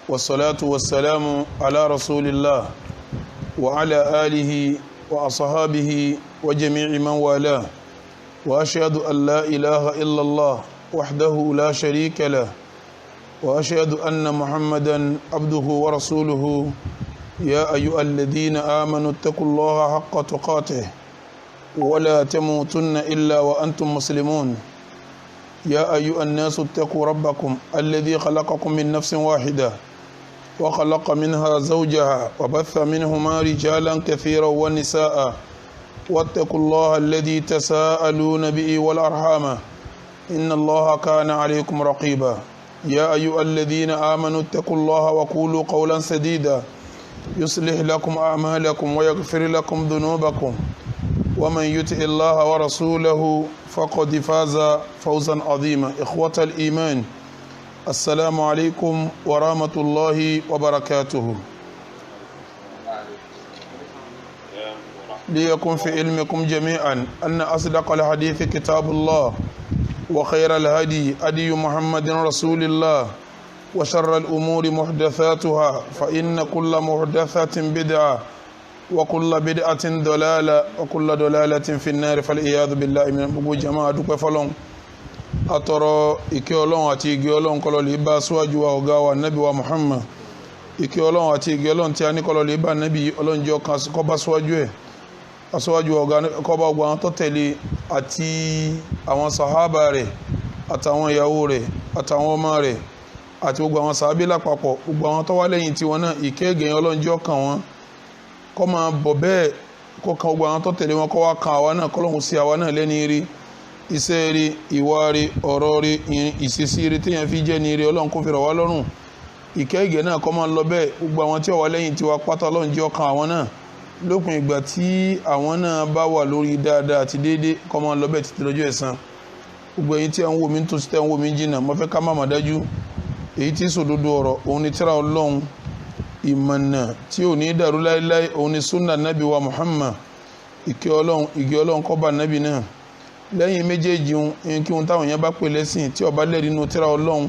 والصلاة والسلام على رسول الله وعلى آله وأصحابه وجميع من والاه وأشهد أن لا إله إلا الله وحده لا شريك له وأشهد أن محمدا عبده ورسوله يا أيها الذين آمنوا اتقوا الله حق تقاته ولا تموتن إلا وأنتم مسلمون يا أيها الناس اتقوا ربكم الذي خلقكم من نفس واحدة وخلق منها زوجها وبث منهما رجالا كثيرا ونساء واتقوا الله الذي تساءلون به والأرحام إن الله كان عليكم رقيبا يا أيها الذين آمنوا اتقوا الله وقولوا قولا سديدا يصلح لكم أعمالكم ويغفر لكم ذنوبكم ومن يطع الله ورسوله فقد فاز فوزا عظيما. إخوة الإيمان، السلام عليكم ورحمة الله وبركاته. ليكن في علمكم جميعا أن أصدق الحديث كتاب الله وخير الهدي هدي محمد رسول الله وشر الأمور محدثاتها فإن كل محدثة بدعة وكل بدعة ضلالة وكل ضلالة في النار فالعياذ بالله من gbogbo jama dúpẹ́ fọ́lọ́run atọrọ ìkẹ́ Ọlọ́run àti ìgẹ́ Ọlọ́run kó lọ bá aṣáájú wa ọ̀gá wa Nábì wa Muhammad ìkẹ́ Ọlọ́run àti ìgẹ́ Ọlọ́run tí a ní kó lọ bá Nábì Ọlọ́run jẹ́ kan kó bá aṣáájú ọ̀gá kó bá gbogbo àwọn tó tẹ̀lé àti àwọn sàhábà rẹ̀ àtàwọn ìyàwó rẹ̀ àtàwọn ọmọ rẹ̀ àti gbogbo àwọn sàhábé lápapọ̀ gbogbo àwọn tó wá lẹ́yìn tiwọn náà ìkẹ́ ìgẹ́ Ọlọ́run jẹ́ kan wọn kó máa bọ̀ bẹ́ẹ̀ kó kan gbogbo àwọn tó tẹ̀lé wọn kó wá kan àwa náà kọ́lọ́hún sí àwa náà lẹ́ni rí iṣẹ́ rí ìwà rí ọ̀rọ̀ rí ìṣesí rí téèyàn fi jẹ́ ní rí Ọlọ́run kó fi rọ̀ wá lọ́rùn ìkẹ́ ìgẹ̀ náà kó máa lọ bẹ́ẹ̀ gbogbo àwọn tí ó wà lẹ́yìn tiwa pátá Ọlọ́run jẹ́ ọkàn àwọn náà lópin ìgbà tí àwọn náà bá wà lórí dáadáa àti déédé kó máa lọ bẹ́ẹ̀ títí lọ́jọ́ ẹ̀san. gbogbo ẹ̀yin tí ẹ̀ ń wò mí tó tẹ́ ń wò mí jìnnà mo fẹ́ ká má mà dájú èyí tí sòdodo ọ̀rọ̀ òun ni tírà Ọlọ́run ìmọ̀nà tí ò ní dàrú láíláí òun ni súnà nábì wa Muhammad ìkẹ́ Ọlọ́run kó bá nábì náà lẹ́yìn méjèèjì ohun kí ohun táwọn èèyàn bá pè lẹ́sìn tí ó bá lẹ́rìí nínú tírà Ọlọ́run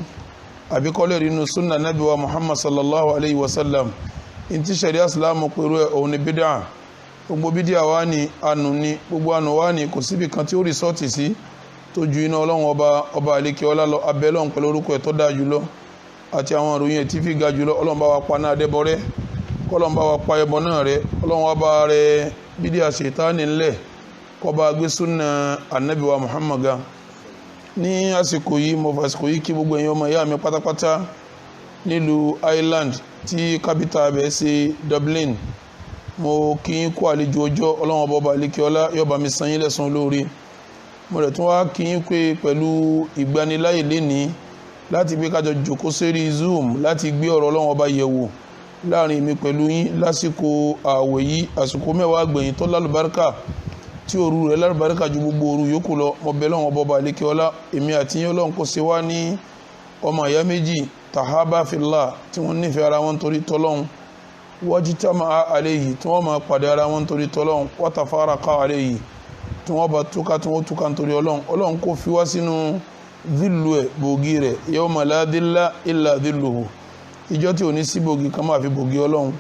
àbí kò lẹ́rìí nínú súnà nábì wa Muhammad sallallahu alayhi wa sallam ní tí sẹ̀ríà Ìsìlámù pẹ̀lú ẹ̀ òun ni bídà gbogbo bídà wá ní ànú ní gbogbo ànú wá ní kò síbi kan tí ó rìsọ́ọ̀tì sí tó ju iná Ọlọ́run ọba àlékè ọlá lọ abẹ́ Ọlọ́run pẹ̀lú orúkọ ẹ̀ tó dáa jùlọ àti àwọn ìròyìn ẹ̀ tí fi ga jùlọ Ọlọ́run bá wa pa náà dẹ́bọ rẹ́ kọ́lọ́run bá wa pa ẹbọ náà rẹ́ Ọlọ́run wá bá rẹ bídíà ṣètánì ńlẹ̀ kó bá gbé súnà ànábì wa Muhammad ga. ní àsìkò yìí mo fàsìkò yìí kí gbogbo ẹ̀yin ọmọ ìyá mi pátápátá nílùú Ireland tí kápítà abẹ́ ṣe Dublin mo kí yín kú àlejò ọjọ́ Ọlọ́run ọba àlékè ọlá yóò bá mi san yín lẹ́san olóore mo rẹ̀ tún wá kí yín pé pẹ̀lú ìgbaniláyè lénìí láti gbé kájọ jòkó sérí Zoom láti gbé ọ̀rọ̀ Ọlọ́run ọba yẹ̀wò láàrin mi pẹ̀lú yín lásìkò ààwẹ̀ yìí àsìkò mẹ́wàá gbẹ̀yìn tó lálùbáríkà tí òru rẹ̀ lálùbáríkà ju gbogbo òru yòókù lọ mo bẹ̀ Ọlọ́run ọba àlékè ọlá èmi àti yín Ọlọ́run kó ṣe wá ní ọmọ ìyá méjì tahaba fillah tí wọ́n nífẹ̀ẹ́ ara wọn torí tọ́lọ́run wajitama alayhi tí wọ́n máa pàdé ara wọn torí tọ́lọ́run watafaraka alayhi tí wọ́n bá túká tí wọ́n túká nítorí Ọlọ́run kó fi wá sínú dhillu ẹ̀ bògì rẹ̀ yawma la dhilla illa dhilluhu ìjọ tí ò ní sí bògì kan máa fi bògì Ọlọ́run.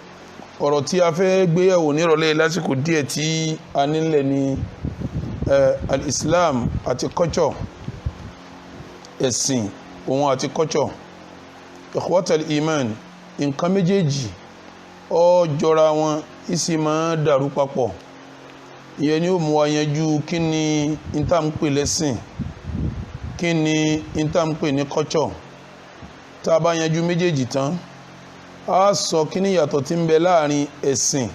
ọ̀rọ̀ tí a fẹ́ gbéyẹ̀wò nírọ̀lẹ́ lásìkò díẹ̀ tí a nílẹ̀ ní al-Islam àti culture ẹ̀sìn òun àti culture. ikhwatal iman nǹkan méjèèjì ó jọra wọn ìsì máa dàrú papọ̀ ìyẹn ni ó mú wa yanjú kí ni ìtàǹpè lẹ́sìn kí ni ìtàǹpè ní culture. tá a bá yanjú méjèèjì tán a sọ kí ni yàtọ̀ tí ń bẹ láàrin ẹ̀sìn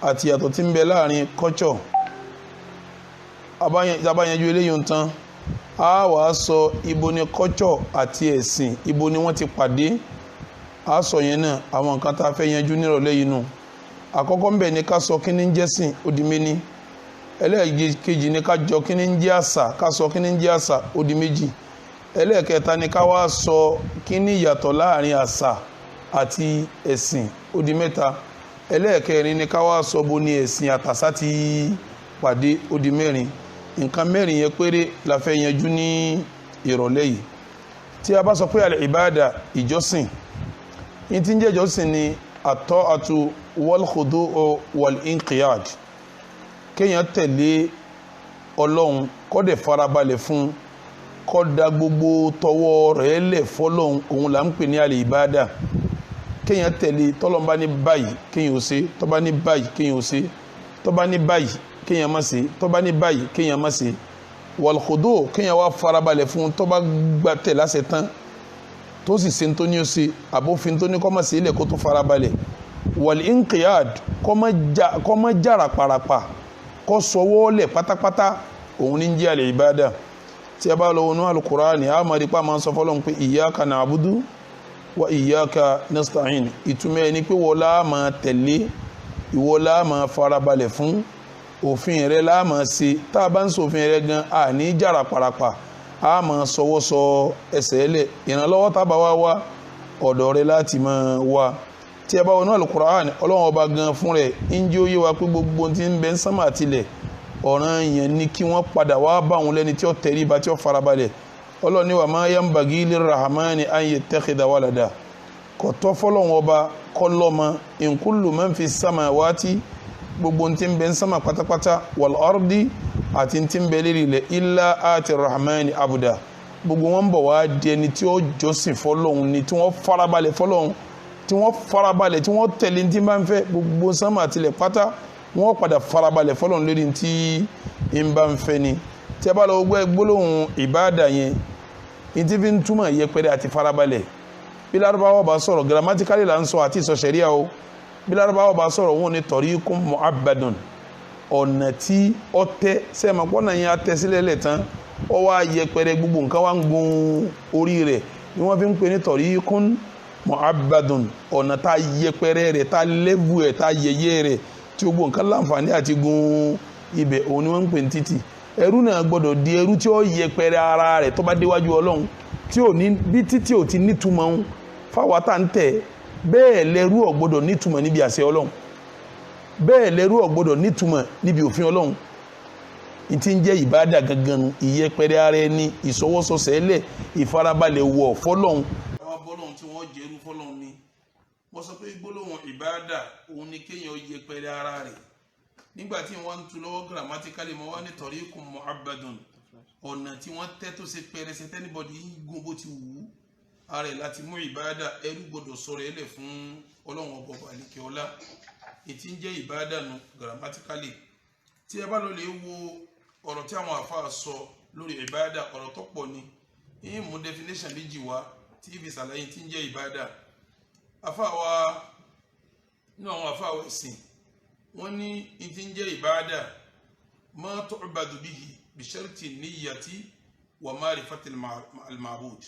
àti yàtọ̀ tí ń bẹ láàrin culture. tá a bá yanjú eléyìí tán a wà sọ ibo ni culture àti ẹ̀sìn ibo ni wọ́n ti pàdé a sọ yẹn náà àwọn nǹkan tá a fẹ́ yanjú nírọ̀lẹ́ yìí nù. àkọ́kọ́ ń bẹ ní ká sọ kí ni ń jẹ́sìn ó di méní ẹlẹ́ẹ̀kejì ní ká jọ kí ni ń jẹ́ àṣà ká sọ kí ni ń jẹ́ àṣà ó di méjì ẹlẹ́ẹ̀kẹta ní ká wá sọ kí ni ìyàtọ̀ láàrin àṣà àti ẹ̀sìn ó di mẹ́ta ẹlẹ́ẹ̀kẹrin ní ká wá sọ bó ni ẹ̀sìn àtàṣà ti pàdé ó di mẹ́rin. nǹkan mẹ́rin yẹn péré la fẹ́ yanjú ní ìrọ̀lẹ́ yìí. tí a bá sọ pé al-ibada ìjọsìn in tí ń jẹ́ ìjọsìn ni at-ta'atu wal khudu' wal inqiyad kéèyàn tẹ̀lé Ọlọ́run kó dẹ̀ farabalẹ̀ fún kó da gbogbo tọwọ́ rẹ̀ lẹ̀ fọ́lọ́run òun là ń pè ní al-ibada kéèyàn tẹ̀lé tọ́lọ́run bá ní báyìí kéèyàn ó ṣe tó bá ní báyìí kéèyàn ó ṣe tó bá ní báyìí kéèyàn má ṣe tó bá ní báyìí kéèyàn má ṣe wal khudu' kéèyàn wá farabalẹ̀ fún tó bá gbà tẹ̀ láṣẹ tán tó sì ṣe tó ní ó ṣe àbófin tó ní kó má ṣe ilẹ̀ kó tó farabalẹ̀ wal inqiyad kó má jára parapa kó sọwọ́ lẹ̀ pátápátá òun ní jẹ́ al-ibada tí a bá lọ wọnú al-Qur'ani a máa rí pa máa ń sọ fọ́lọ́n pé iyyaka na'budu wa iyyaka nasta'in ìtumọ̀ ẹni pé wọ́n lá máa tẹ̀lé ìwọ lá máa farabalẹ̀ fún òfin rẹ̀ lá máa ṣe tá a bá ń ṣòfin rẹ̀ gan a ní jára parapa a máa sọwọ́ sọ ẹsẹ̀ ẹlẹ̀ ìrànlọ́wọ́ tá a bá wá ọ̀dọ̀ rẹ̀ láti máa wá tí a bá wọnú al-Qur'ani Ọlọ́run ọba gan fún rẹ̀ ń jẹ́ ó yé wa pé gbogbo tí ń bẹ ń sánmà àtilẹ̀ ọ̀ràn yẹn ni kí wọ́n padà wá bá wọn lẹ́ni tí ó tẹríba tí ó farabalẹ̀ Ọlọ́run ní wa ma yanbaghi lir-rahmani an yattakhidha walada kò tọ́ fọ́lọ́run ọba kó lọ́mọ in kullu man fi samawati gbogbo tí ń bẹ ń sánmà pátápátá wal ardi àti tí ń bẹ lérí ilẹ̀ illa ati rahmani abuda gbogbo wọn bọ̀ wá di ẹni tí ó jọ́sìn fọ́lọ́run ni tí wọ́n farabalẹ̀ fọ́lọ́run tí wọ́n farabalẹ̀ tí wọ́n tẹ̀lé tí bá ń fẹ́ gbogbo sánmà àtilẹ̀ pátá wọ́n padà farabalẹ̀ fọ́lọ́run lórí tí ń bá ń fẹ́ ni tí a bá lọ gbọ́ gbólóhùn ìbáàdà yẹn ní tí fi ń túmọ̀ yẹpẹrẹ àti farabalẹ̀ bí lárúbáwọ̀ bá sọ̀rọ̀ grammatically là ń sọ àti ìsọ ṣẹ̀ríà o bí lárúbáwọ̀ bá sọ̀rọ̀ wọn ni tariqun mu'abbadun ọ̀nà tí ó tẹ́ sẹ́ẹ̀mà pọ́nà yẹn atẹ́ sílẹ̀ lẹ̀ tán ó wá yẹpẹrẹ gbogbo nǹkan wá ń gun orí rẹ̀ ni wọ́n fi ń pè ní tariqun mu'abbadun ọ̀nà tá yẹpẹrẹ rẹ̀ tá lẹ́bù ẹ̀ tá yẹyẹ rẹ̀ tí gbogbo nǹkan láǹfààní àti gun ibẹ̀ òun ni wọ́n ń pè ní títì ẹrú náà gbọ́dọ̀ di ẹrú tí ó yẹpẹrẹ ara rẹ̀ tó bá déwájú Ọlọ́run tí ò ní bí títí ò ti nítumọ̀ ń fáwọn tá ń tẹ̀ bẹ́ẹ̀ lẹ́rú ò gbọ́dọ̀ nítumọ̀ níbi àṣẹ Ọlọ́run bẹ́ẹ̀ lẹ́rú ò gbọ́dọ̀ nítumọ̀ níbi òfin Ọlọ́run ìtí ń jẹ́ ìbádà gangan ìyẹpẹrẹ ara ẹni ìsọwọ́sọsẹ́lẹ̀ ìfarabalẹ̀ wọ̀ fọ́lọ́run. àwọn bọ́lọ́run tí wọ́n jẹ́rú fọ́lọ́run ni wọ́n sọ pé gbólóhùn ìbádà òun ni kéèyàn yẹpẹrẹ ara rẹ̀ nígbà tí wọ́n ń tu lọ́wọ́ grammatically mọ́ wá ní tariqun mu'abbadun ọ̀nà tí wọ́n tẹ́ tó ṣe pẹrẹsẹ tẹ́nibọ̀dì gún bó ti wù ú ara ẹ̀ láti mú ìbádà ẹrú gbọdọ̀ sọ̀rọ̀ ẹlẹ̀ fún Ọlọ́run ọba àlekè ọlá ètí ń jẹ́ ìbádà nù grammatically tí ẹ bá lọ lè wo ọ̀rọ̀ tí àwọn àfáà sọ lórí ìbádà ọ̀rọ̀ tó pọ̀ ni yín mú definition méjì wá tí ibi ṣàlàyé tí ń jẹ́ ìbádà àfáà wa nínú àwọn àfáà wa ẹ̀sìn wọ́n ní ìtí ń jẹ́ ìbádà ma tu'badu bihi bi sharti niyyati wa ma'rifati al-ma'bud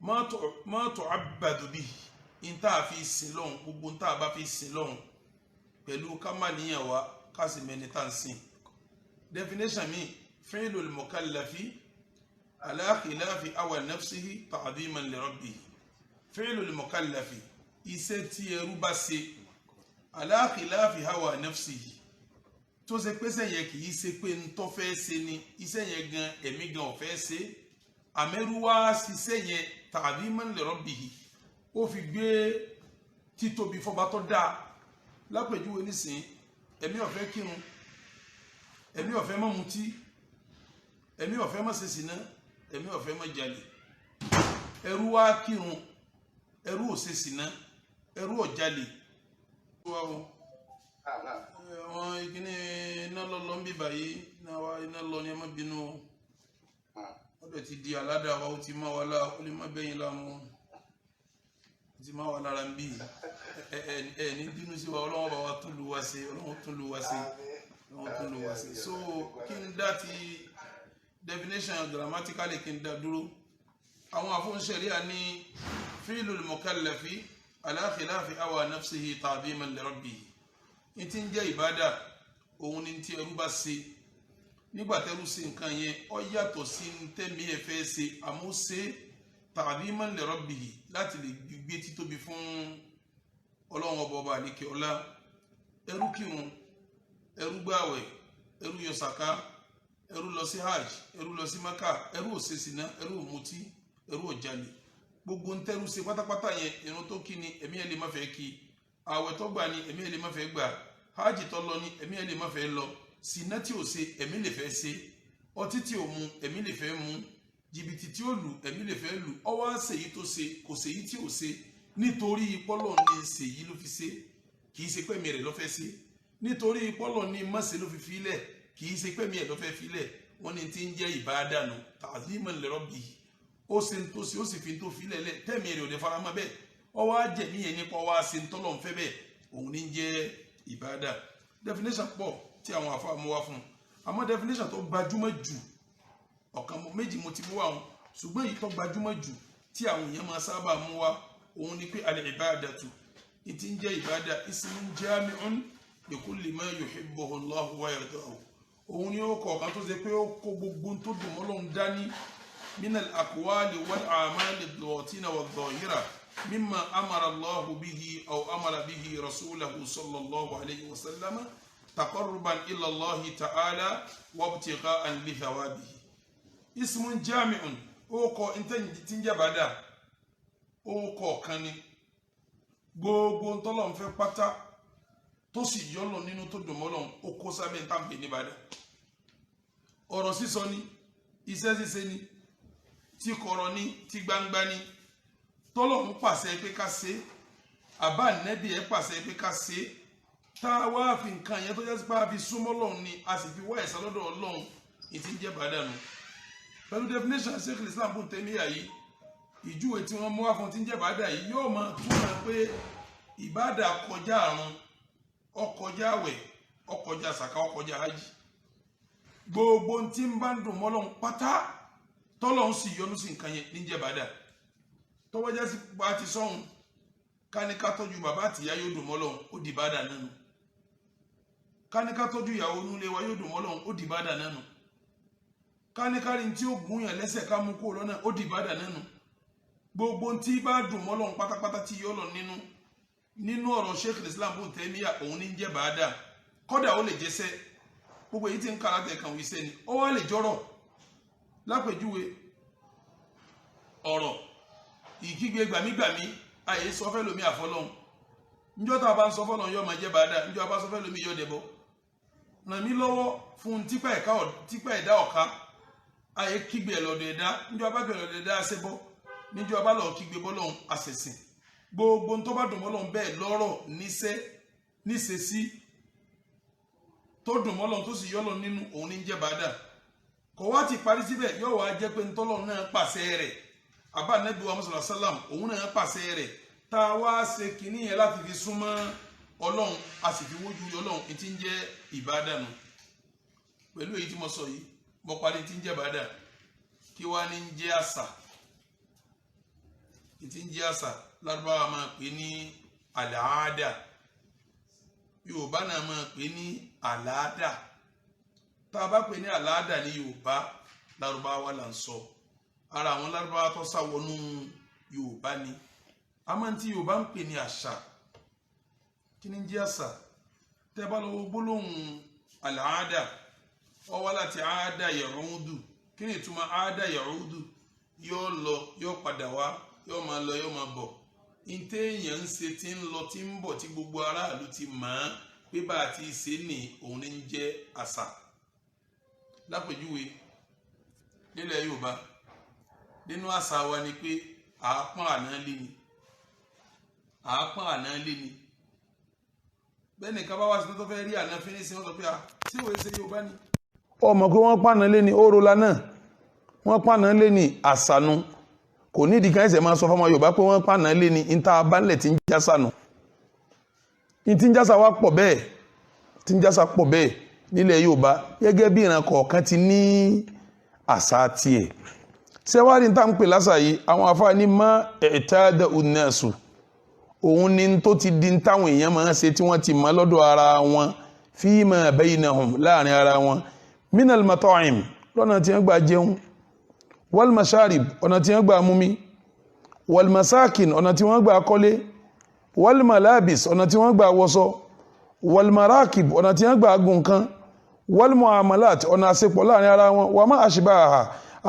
ma tu'abbadu bihi ìta fi sin lọ́hun gbogbo ìta bá fi sin lọ́hun pẹ̀lú ká má níyàn wá ká sì mẹ́ni tá ń sìn definition mi fi'lu al-mukallafi ala khilafi awa nafsihi ta'dhiman li rabbihi fi'lu al-mukallafi iṣẹ́ tí ẹrú bá ṣe ala khilafi hawa nafsihi tó ṣe pé iṣẹ́ yẹn kì í ṣe pé ń tó fẹ́ ṣe ni iṣẹ́ yẹn gan ẹ̀mí gan ò fẹ́ ṣe àmẹ́rú wá ṣiṣẹ́ yẹn ta'dhiman li rabbihi ó fi gbé títóbi fọba tó dáa lápèjúwe nísìn ẹ̀mí ò fẹ́ kírun ẹ̀mí ò fẹ́ má mutí ẹ̀mí ò fẹ́ má ṣe ṣìnà ẹ̀mí ò fẹ́ má jalè ẹrú wá kírun ẹrú ò ṣe ṣìnà ẹrú ò jalè àwọn ìkíní iná lọ́lọ́ ń bí báyìí iná lọ ní ẹmọ́ bínú ọdọ̀ ti di aládà wa ó ti má wà láà ó lè má bẹ́yìn láàmú ti má wà lára ń bí ní bínú sí wa Ọlọ́run bá wa tún lù wá sí Ọlọ́run tún lù wá sí Ọlọ́run tún lù wá sí so kí n dá ti definition grammatically kí n dá dúró àwọn àfúnṣẹ̀ríà ní fi'lul mukallafi ala khilafi awa nafsihi ta'dhiman li rabbihi ní tí ń jẹ́ ìbádà òun ni tí ẹrú bá ṣe nígbà tẹ́rú ṣe nǹkan yẹn ó yàtọ̀ sí tẹ́mi ẹ̀ fẹ́ ṣe àmọ́ ṣe ta'dhiman li rabbihi láti lè gbé títóbi fún Ọlọ́run ọba àlekè ọlá ẹrú kírun ẹrú gbààwẹ̀ ẹrú yọ sàká ẹrú lọ sí hajj ẹrú lọ sí maka ẹrú ò ṣe ṣìnà ẹrú ò mutí ẹrú ò jalè gbogbo ń tẹ́rù ṣe pátápátá yẹn ìrun tó kí ni ẹ̀mí ẹ̀ lè má fẹ́ kí ààwẹ̀ tó gbà ni ẹ̀mí ẹ̀ lè má fẹ́ gbà hajj tó lọ ni ẹ̀mí ẹ̀ lè má fẹ́ lọ sìnà tí ò ṣe ẹ̀mí lè fẹ́ ṣe ọtí tí ò mu ẹ̀mí lè fẹ́ mu jìbìtì tí ó lù ẹ̀mí lè fẹ́ lù ọwọ́ àṣeyí tó ṣe kò ṣèyí tí ò ṣe nítorí pọ́lọ̀ ní ṣèyí ló fi ṣe kì í ṣe pẹ́mi rẹ̀ ló fẹ́ ṣe nítorí pọ́lọ̀ ní mọ̀ṣẹ́ ló fi filẹ̀ kì í ṣe pẹ́mi ẹ̀ ló fẹ́ filẹ̀ wọ́n ní ti ń jẹ́ ìbádànù ta'ziman li rabbihi ó ṣe ń tó ṣe ó sì fi ń tó filẹ̀ lẹ̀ tẹ́mi rẹ̀ ò lè fara mọ́ bẹ́ẹ̀ ọwọ́ àjẹmí yẹn nípa ọwọ́ àṣẹ ń tọ́lọ̀ ń fẹ́ bẹ́ẹ̀ òun ní jẹ́ ìbádà definition pọ̀ tí àwọn àfáà mú wá fún àmọ́ definition tó gbajúmọ̀ jù ọ̀kan méjì mo ti mú wá wọn ṣùgbọ́n èyí tó gbajúmọ̀ jù tí àwọn èèyàn máa sábà mú wá òun ni pé al-ibadatu ìtí ń jẹ́ ìbádà ismun jami'un li kulli ma yuhibbuhu Allahu wa yardahu òun ni ó kọ̀ọ̀kan tó ṣe pé ó kó gbogbo tó dùn mọ́ Ọlọ́run dání min al-aqwali wal a'mali ad-dawatina wad-dhahira mimma amara Allahu bihi aw amara bihi rasulahu sallallahu alayhi wa sallam taqarruban ila Allahi ta'ala wa ibtigha'an li thawabihi ismun jami'un ó kọ tí ń jẹ́ ìbádà ó kọ̀ọ̀kan ni gbogbo ntọ́lọ̀ ń fẹ́ pátá tó sì yọ́lọ̀ nínú tó dùn mọ́lọ̀ ó kó sábẹ́ ń tàbí ní ìbádà ọ̀rọ̀ sísọ ni iṣẹ́ ṣíṣe ni tí kọ̀rọ̀ ni tí gbangba ni tọ́lọ̀ ń pàṣẹ pé ká ṣe àbá nẹ́bí ẹ̀ pàṣẹ pé ká ṣe tá a wá fi nǹkan yẹn tó jẹ́ sí pé a fi súnmọ́ Ọlọ́run ni a sì fi wá ẹ̀san lọ́dọ̀ Ọlọ́run ìtí ń jẹ́ ìbádà nù pẹ̀lú definition Sheikh Islam Ibn Taymiyyah yìí ìjúwe tí wọ́n mú wá fún tí ń jẹ́ ìbádà yìí yóò máa túmọ̀ pé ìbádà kọjá àrùn ọkọjá àwẹ̀ ọkọjá sàká ọkọjá hajj gbogbo tí ń bá ń dùn mọ́lọ́run pátá tọ́lọ́run sì yọ́nú sí nǹkan yẹn ní jẹ́ ìbádà tọ́wọ́ jẹ́ sí bá ti sọ́hun káníká tọ́jú bàbá àtìyá yóò dùn mọ́lọ́run ó di ìbádà nánu káníká tọ́jú ìyàwó nílé wa yóò dùn mọ́lọ́run ó di ìbádà nánu káníkárí tí ó gún yàn lẹ́sẹ̀ ká mú kó lọ́nà ó di ìbádà nánu gbogbo tí bá dùn mọ́lọ́run pátápátá tí yọ́ lọ nínú ọ̀rọ̀ Sheikh Islam Ibn Taymiyyah òun ní jẹ́ ìbádà kọ́dà ó lè jẹ́sẹ́ gbogbo èyí tí ń kára tẹ̀ kàn wí sẹ́ni ó wá lè jọ́rọ̀ lápèjúwe ọ̀rọ̀ ìkígbe gbàmígbàmí àyè sọ fẹ́ lómi àfọlọ́hun níjọ́ tá a bá ń sọ fọ́lọ́hun yóò máa jẹ́ ìbádà níjọ́ a bá sọ fẹ́ lómi yóò dẹ̀bọ̀ ràn mí lọ́wọ́ fún tipa ẹ̀dá ọ̀ka àyè kígbe ẹ̀lọ́dọ̀ ẹ̀dá níjọ́ a bá gbẹ̀ ẹ̀lọ́dọ̀ ẹ̀dá àṣẹbọ́ níjọ́ a bá lọ kígbe bọ́lọ́hun àṣẹ̀sìn gbogbo tó bá dùn mọ́lọ́hun bẹ́ẹ̀ lọ́rọ̀ níṣẹ́ níṣesí tó dùn mọ́lọ́hun tó sì yọ́lọ́ nínú òun ní jẹ́ ìbádà kò wá ti parí síbẹ̀ yóò wá jẹ́ pé ntọ́lọ́ náà pàṣẹ rẹ̀ àbá nẹ́bí wa mọ́sálà sálàm òun náà pàṣẹ rẹ̀ tá a wá ṣe kínní yẹn láti fi súnmọ́ ọlọ́run a sì fi wójú ọlọ́run tí ń jẹ́ ìbádà nù pẹ̀lú èyí tí mo sọ yìí mo parí tí ń jẹ́ ìbádà kí wá ní ń jẹ́ àṣà tí ń jẹ́ àṣà lárúbáwá máa pè ní àlàádà yorùbá náà máa pè ní àlàádà tá a bá pè ní àlàádà ní yorùbá lárúbáwá là ń sọ ara àwọn lárúbáwá tó sáwọnú yorùbá ni a máa ń tí yorùbá ń pè ní àṣà kí ni jẹ́ àṣà tẹ́ bá lọ́wọ́ gbólóhùn àlàádà ó wá láti àádà ya'udu kí ni ìtumọ̀ àádà ya'udu yóò lọ yóò padà wá yóò máa lọ yóò máa bọ̀ ìtẹ́ èèyàn ń ṣe tí ń lọ tí ń bọ̀ tí gbogbo aráàlú ti mọ̀ ọ́n pé bá a ti ṣe ní òun ní jẹ́ àṣà lápèjúwe nílẹ̀ yorùbá nínú àṣà wa ni pé àápọ́n àná lé ni àápọ́n àná lé ni bẹ́ẹ̀ nìkan bá wá sí tó fẹ́ rí àná fínísì wọ́n sọ pé tí òwe ṣe yorùbá ni. ọmọ pé wọ́n pàná lé ní òrùla náà wọ́n pàná lé ní àṣànù kò nídìí kan ẹsẹ̀ máa sọ fọmọ yorùbá pé wọ́n pàná lé ní níta abánlẹ̀ tí ń jásànù ní tí ń jásà wá pọ̀ bẹ́ẹ̀ tí ń jásà pọ̀ bẹ́ẹ̀ nílẹ̀ yorùbá gẹ́gẹ́ bí ìran kọ̀ọ̀kan ti ní àṣà tiẹ̀ sẹ́wárí tá ń pè lásà yìí àwọn afáàní má ẹ̀ẹ́tàdà unnasu òun ni tó ti di táwọn èèyàn máa ń ṣe tí wọ́n ti mọ̀ lọ́dọ̀ ara wọn fima baynahum láàrin ara wọn minal mata'im lọ́nà tí wọ́n gbà jẹun wal masharib ọ̀nà tí wọ́n gbà mumi wal masakin ọ̀nà tí wọ́n gbà kọ́lé wal malabis ọ̀nà tí wọ́n gbà wọṣọ wal marakib ọ̀nà tí wọ́n gbà gùn kan wal muamalat ọ̀nà àṣepọ̀ láàrin ara wọn wa ma ashbaha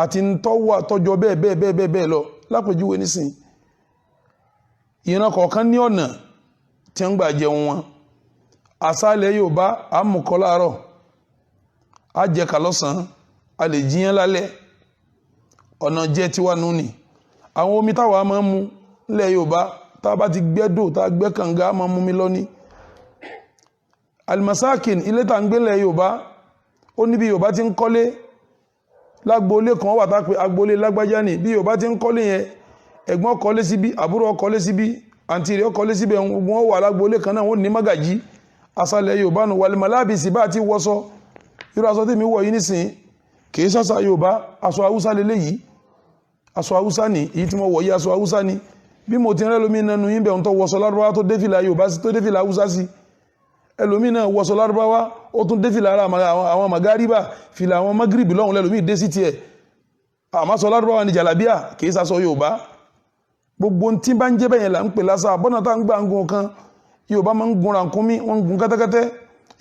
àti tọ́wọ́ àtọ́jọ́ bẹ́ẹ̀ lọ lápèjúwe nísìn ìran kọ̀ọ̀kan ní ọ̀nà tí ń gbà jẹun wọn àṣálẹ̀ Yorùbá a mú kọ́ láàárọ̀ a jẹ kà lọ́sàn-án a lè jiyàn lálẹ́ ọ̀nà jẹ́ tiwa nù ni àwọn omi táwa máa ń mu nílẹ̀ Yorùbá tá a bá ti gbẹ́dò tá a gbẹ́ kànga máa mú mi lọ ní alimasakin ilé tá ń gbé nílẹ̀ Yorùbá ó ní bí Yorùbá ti ń kọ́lé lágboolé kan wà tá pé agboolé lágbájá ni bí Yorùbá ti ń kọ́lé yẹn ẹ̀gbọ́n kọ́lé síbí àbúrò kọ́lé síbí àǹtí rẹ̀ kọ́lé síbí wọ́n wà lágboolé kan náà wọ́n ní mágàjí àṣàlẹ̀ Yorùbá nù wàlìmọ̀lábìsì bá ti wọ́sọ irú aṣọ tèmi wọ̀ yìí nísìn kìí ṣàṣà Yorùbá aṣọ Haúsá lélẹ́yìí aṣọ Haúsá ni èyí tí mo wọ̀ yìí aṣọ Haúsá ni bí mo ti rẹ́ lómi nínú yín bẹ̀rún tó wọ́sọ lárúbáwá tó dé fìlà Yorùbá sí tó dé fìlà Haúsá sí ẹlòmí náà wọ́sọ lárúbáwá ó tún dé fìlà àwọn magariba fìlà àwọn magribi lọ́hùn lẹ́lòmí dé sí tiẹ̀ àmásọ lárúbáwá ni jàlábíà kìí ṣàṣọ Yorùbá gbogbo tí bá ń jẹ́ bẹ́yẹn là ń pè lásà bọ́nà tá ń gbà ń gun kan Yorùbá máa ń gun rànkúnmí wọ́n ń gun kẹ́tẹ́kẹ́tẹ́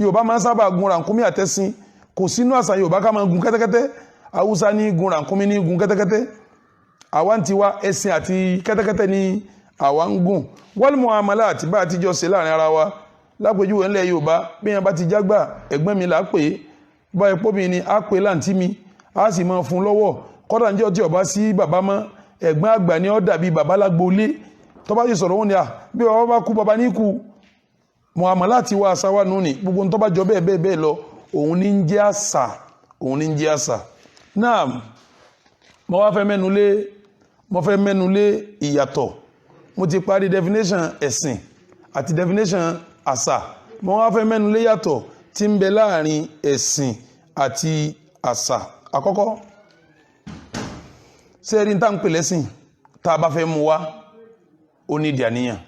Yorùbá máa ń sábà gun rànkúnmí àtẹ́sìn kò sínú àṣà Yorùbá ká máa gun kẹ́tẹ́kẹ́tẹ́ Haúsá ní gun rànkúnmí ní gun kẹ́tẹ́kẹ́tẹ́ àwa ń tiwa ẹṣin àti kẹ́tẹ́kẹ́tẹ́ ní àwa ń gùn wal muamalat àti bá àtijọ́ ṣe láàrin ara wa lápèjúwe ńlẹ̀ Yorùbá bí yẹn bá ti jágbà ẹ̀gbọ́n mi là á pè é bá epo mi ni á pè láǹtí mi á sì máa fún lọ́wọ́ kọ́dà níjọ́ tí ọba sí bàbá mọ́ ẹ̀gbọ́n àgbà ni ó dàbí bàbá lágboolé tó bá sì sọ̀rọ̀ wọn ni bí bàbá bá kú bàbá ní kú muamalat wa àṣà wa nù ní gbogbo tó bá jọ bẹ́ẹ̀ bẹ́ẹ̀ lọ òun ní ń jẹ́ àṣà òun ní ń jẹ́ àṣà náà mo wá fẹ́ mẹ́nu lé ìyàtọ̀ mo ti parí definition ẹ̀sìn àti definition àṣà mo wá fẹ́ mẹ́nu lé yàtọ̀ tí ń bẹ láàrin ẹ̀sìn àti àṣà àkọ́kọ́ sẹ́ẹ̀rí tá ń pè lẹ́sìn tá a bá fẹ́ mú wá ó ní ìdíàníyàn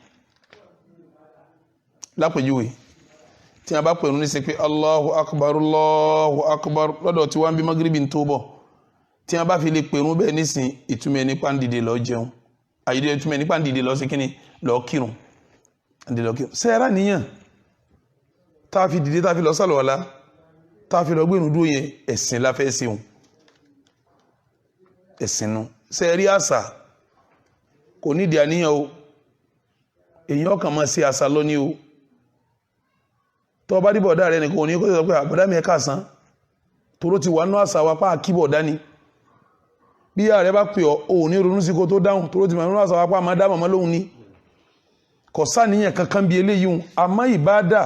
lápèjúwe tí a bá pẹ̀lú ní sí pé Allahu Akbar lọ́dọ̀ tí wọ́n bí magribi tó bọ̀ tí a bá fi lè pẹ̀lú bẹ́ẹ̀ nísìn ìtumẹ̀ nípa ń dìde lọ jẹun àyídẹ́ ìtumẹ̀ nípa ń dìde lọ sí kíní lọ kírun sẹ́ẹ̀rá níyàn tá a fi dìde tá a fi lọ sálọ̀ọ́lá tá a fi lọ gbẹ̀rún dúró yẹn ẹ̀sìn la fẹ́ ṣeun ẹ̀sìn nu sẹ́ẹ̀rí àṣà kò nídìí àníyàn o èèyàn kàn máa ṣe àṣà lọ ní o tó bá rí bọ̀dá rẹ̀ nìkan ò ní kó sọ pé àbọ̀dá mi ẹ̀ka sán toró ti wà nú àṣà wa pa àkíbọ̀dá ni bí ìyá rẹ̀ bá pè ọ́ ò ní ronú sí kó tó dáhùn toró ti wà nú àṣà wa pa àmọ́ dá màmá lóhun ní kò sáníyàn kankan bí eléyìí hùn àmọ́ ìbádà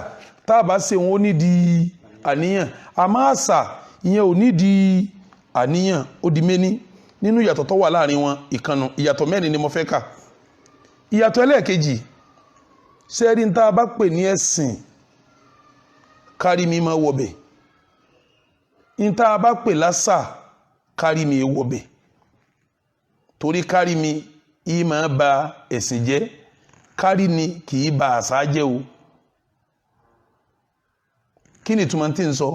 tá a bá ṣe wọn ó nídìí àníyàn àmọ́ àṣà ìyẹn ò nídìí àníyàn ó di méní nínú ìyàtọ̀ tó wà láàrin wọn ìkànnù ìyàtọ̀ mẹ́rin ni mo fẹ́ kà ìyàtọ̀ ẹlẹ́ẹ̀kejì sẹ́rí ń tá a bá pè ní ẹ̀sìn kárí mi máa wọbẹ̀ ń tá a bá pè lásà kárí mi wọbẹ̀ torí kárí mi yìí máa ba ẹ̀sìn jẹ́ kárí ni kì í ba àṣà jẹ́ o kí ni túmọ̀ tí ń sọ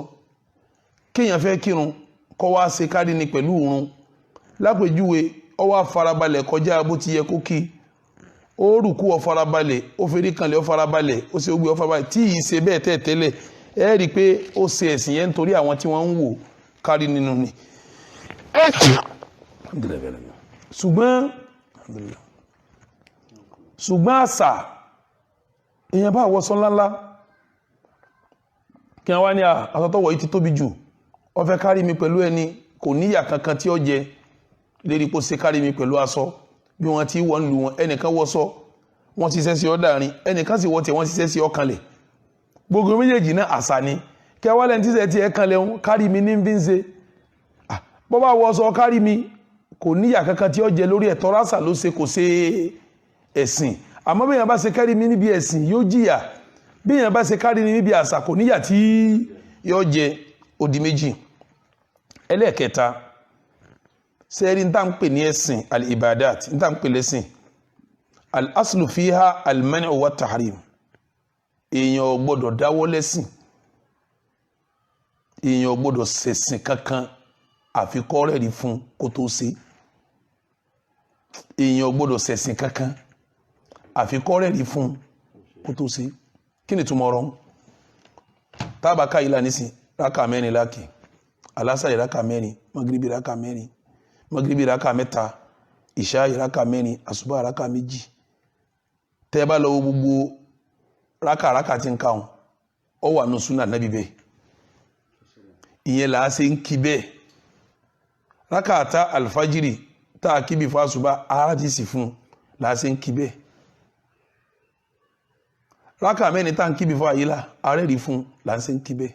kéèyàn fẹ́ kírun kọ́ wá ṣe kárí ni pẹ̀lú òrun lápèjúwe ó wá farabalẹ̀ kọjá bó ti yẹ kó kí ó rùkú ó farabalẹ̀ ó ferí kanlẹ̀ ó farabalẹ̀ ó ṣe ogbé ó farabalẹ̀ tí yìí ṣe bẹ́ẹ̀ tẹ́ẹ̀tẹ́lẹ̀ ẹ rí i pé ó ṣe ẹ̀sìn yẹn nítorí àwọn tí wọ́n ń wò kárí nínú ni ṣùgbọ́n àṣà èèyàn bá wọ́sọ ńláńlá kí wọ́n wá ní àsọtọ́wọ̀ yìí ti tóbi jù ó fẹ́ kárí mi pẹ̀lú ẹni kò níyà kankan tí ó jẹ lérí pé ó ṣe kárí mi pẹ̀lú aṣọ bí wọ́n ti wọ́n lù wọn ẹnìkan wọ́sọ wọ́n ti ṣiṣẹ́ sí ọ dáàrin ẹnìkan sì wọ́n tiẹ̀ wọ́n ṣiṣẹ́ sí ọ kanlẹ̀ gbogbo méjèèjì náà àṣà ni kí wọ́n lẹ́ni tíṣẹ́ tiẹ̀ kanlẹ̀ ń kárí mi ní bí ń ṣe bọ́ bá wọ́sọ kárí mi kò níyà kankan tí ó jẹ lórí ẹ̀tọ́ rásà ló ṣe kò ṣe ẹ̀sìn àmọ́ bí èèyàn bá ṣe kárí mi níbi ẹ̀sìn yóò jìyà bí èèyàn bá ṣe kárí mi níbi àṣà kò níyà tí yóò jẹ ó di méjì ẹlẹ́ẹ̀kẹta sẹ́rí ń tàn pè ní ẹ̀sìn al-ibadat ń tàn pè lẹ́sìn al-aslu fiha al-man'u wa tahrim èèyàn ò gbọ́dọ̀ dáwọ́ lẹ́sìn èèyàn ò gbọ́dọ̀ ṣẹ̀sìn kankan àfikọ́ rẹ̀ rí fún kó tó ṣe èèyàn ò gbọ́dọ̀ ṣẹ̀sìn kankan àfikọ́ rẹ̀ rí fún kó tó ṣe kí ni túmọ̀ ọ̀rọ̀ tábàkà ìlà nísìn rákà mẹ́rin láàkì alásàrì rákà mẹ́rin magribi rákà mẹ́rin magribi rákà mẹ́ta ìṣá rákà mẹ́rin àsùbá rákà méjì tẹ́ bá lọ gbogbo rákà tí ń ka wọn ó wà nínú súnà Nábì bẹ́ẹ̀ ìyẹn là á ṣe ń kí bẹ́ẹ̀ rákàtà alfajiri tá a kí bí fásùbá àádìsí fún là á ṣe ń kí bẹ́ẹ̀ rákà mẹ́rin tá ń kí bí fún àyílà àrẹ́rí fún là á ṣe ń kí bẹ́ẹ̀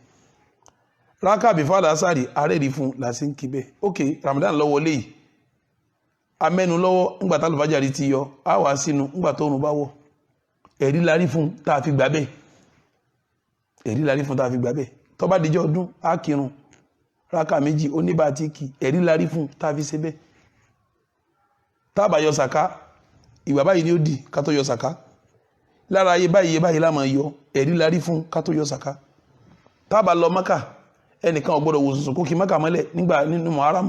rákà bí fún àlásàrì àrẹ́rí fún là á ṣe ń kí bẹ́ẹ̀ ok Ramadan lọ wọlé yìí amẹ́nu lọ́wọ́ ńgbà tá alfajiri ti yọ á wà sínú ńgbà tó òrùn bá wọ̀ ẹ̀rí larí fún tá a fi gbà bẹ́ẹ̀ ẹ̀rí larí fún tá a fi gbà bẹ́ẹ̀ tó bá dijọ́ ọdún á kírun rákà méjì oníbàtíkì ẹ̀rí larí fún tá a fi ṣe bẹ́ẹ̀ tá bá yọ sàká ìgbà báyìí ni ó di ká tó yọ sàká lára ayé báyìí láàmà yọ ẹ̀rí larí fún ká tó yọ sàká tá bá lọ Mákà ẹnìkan ò gbọ́dọ̀ wò sùsùn kó kí Mákà mọ́lẹ̀ nígbà nínú Muharram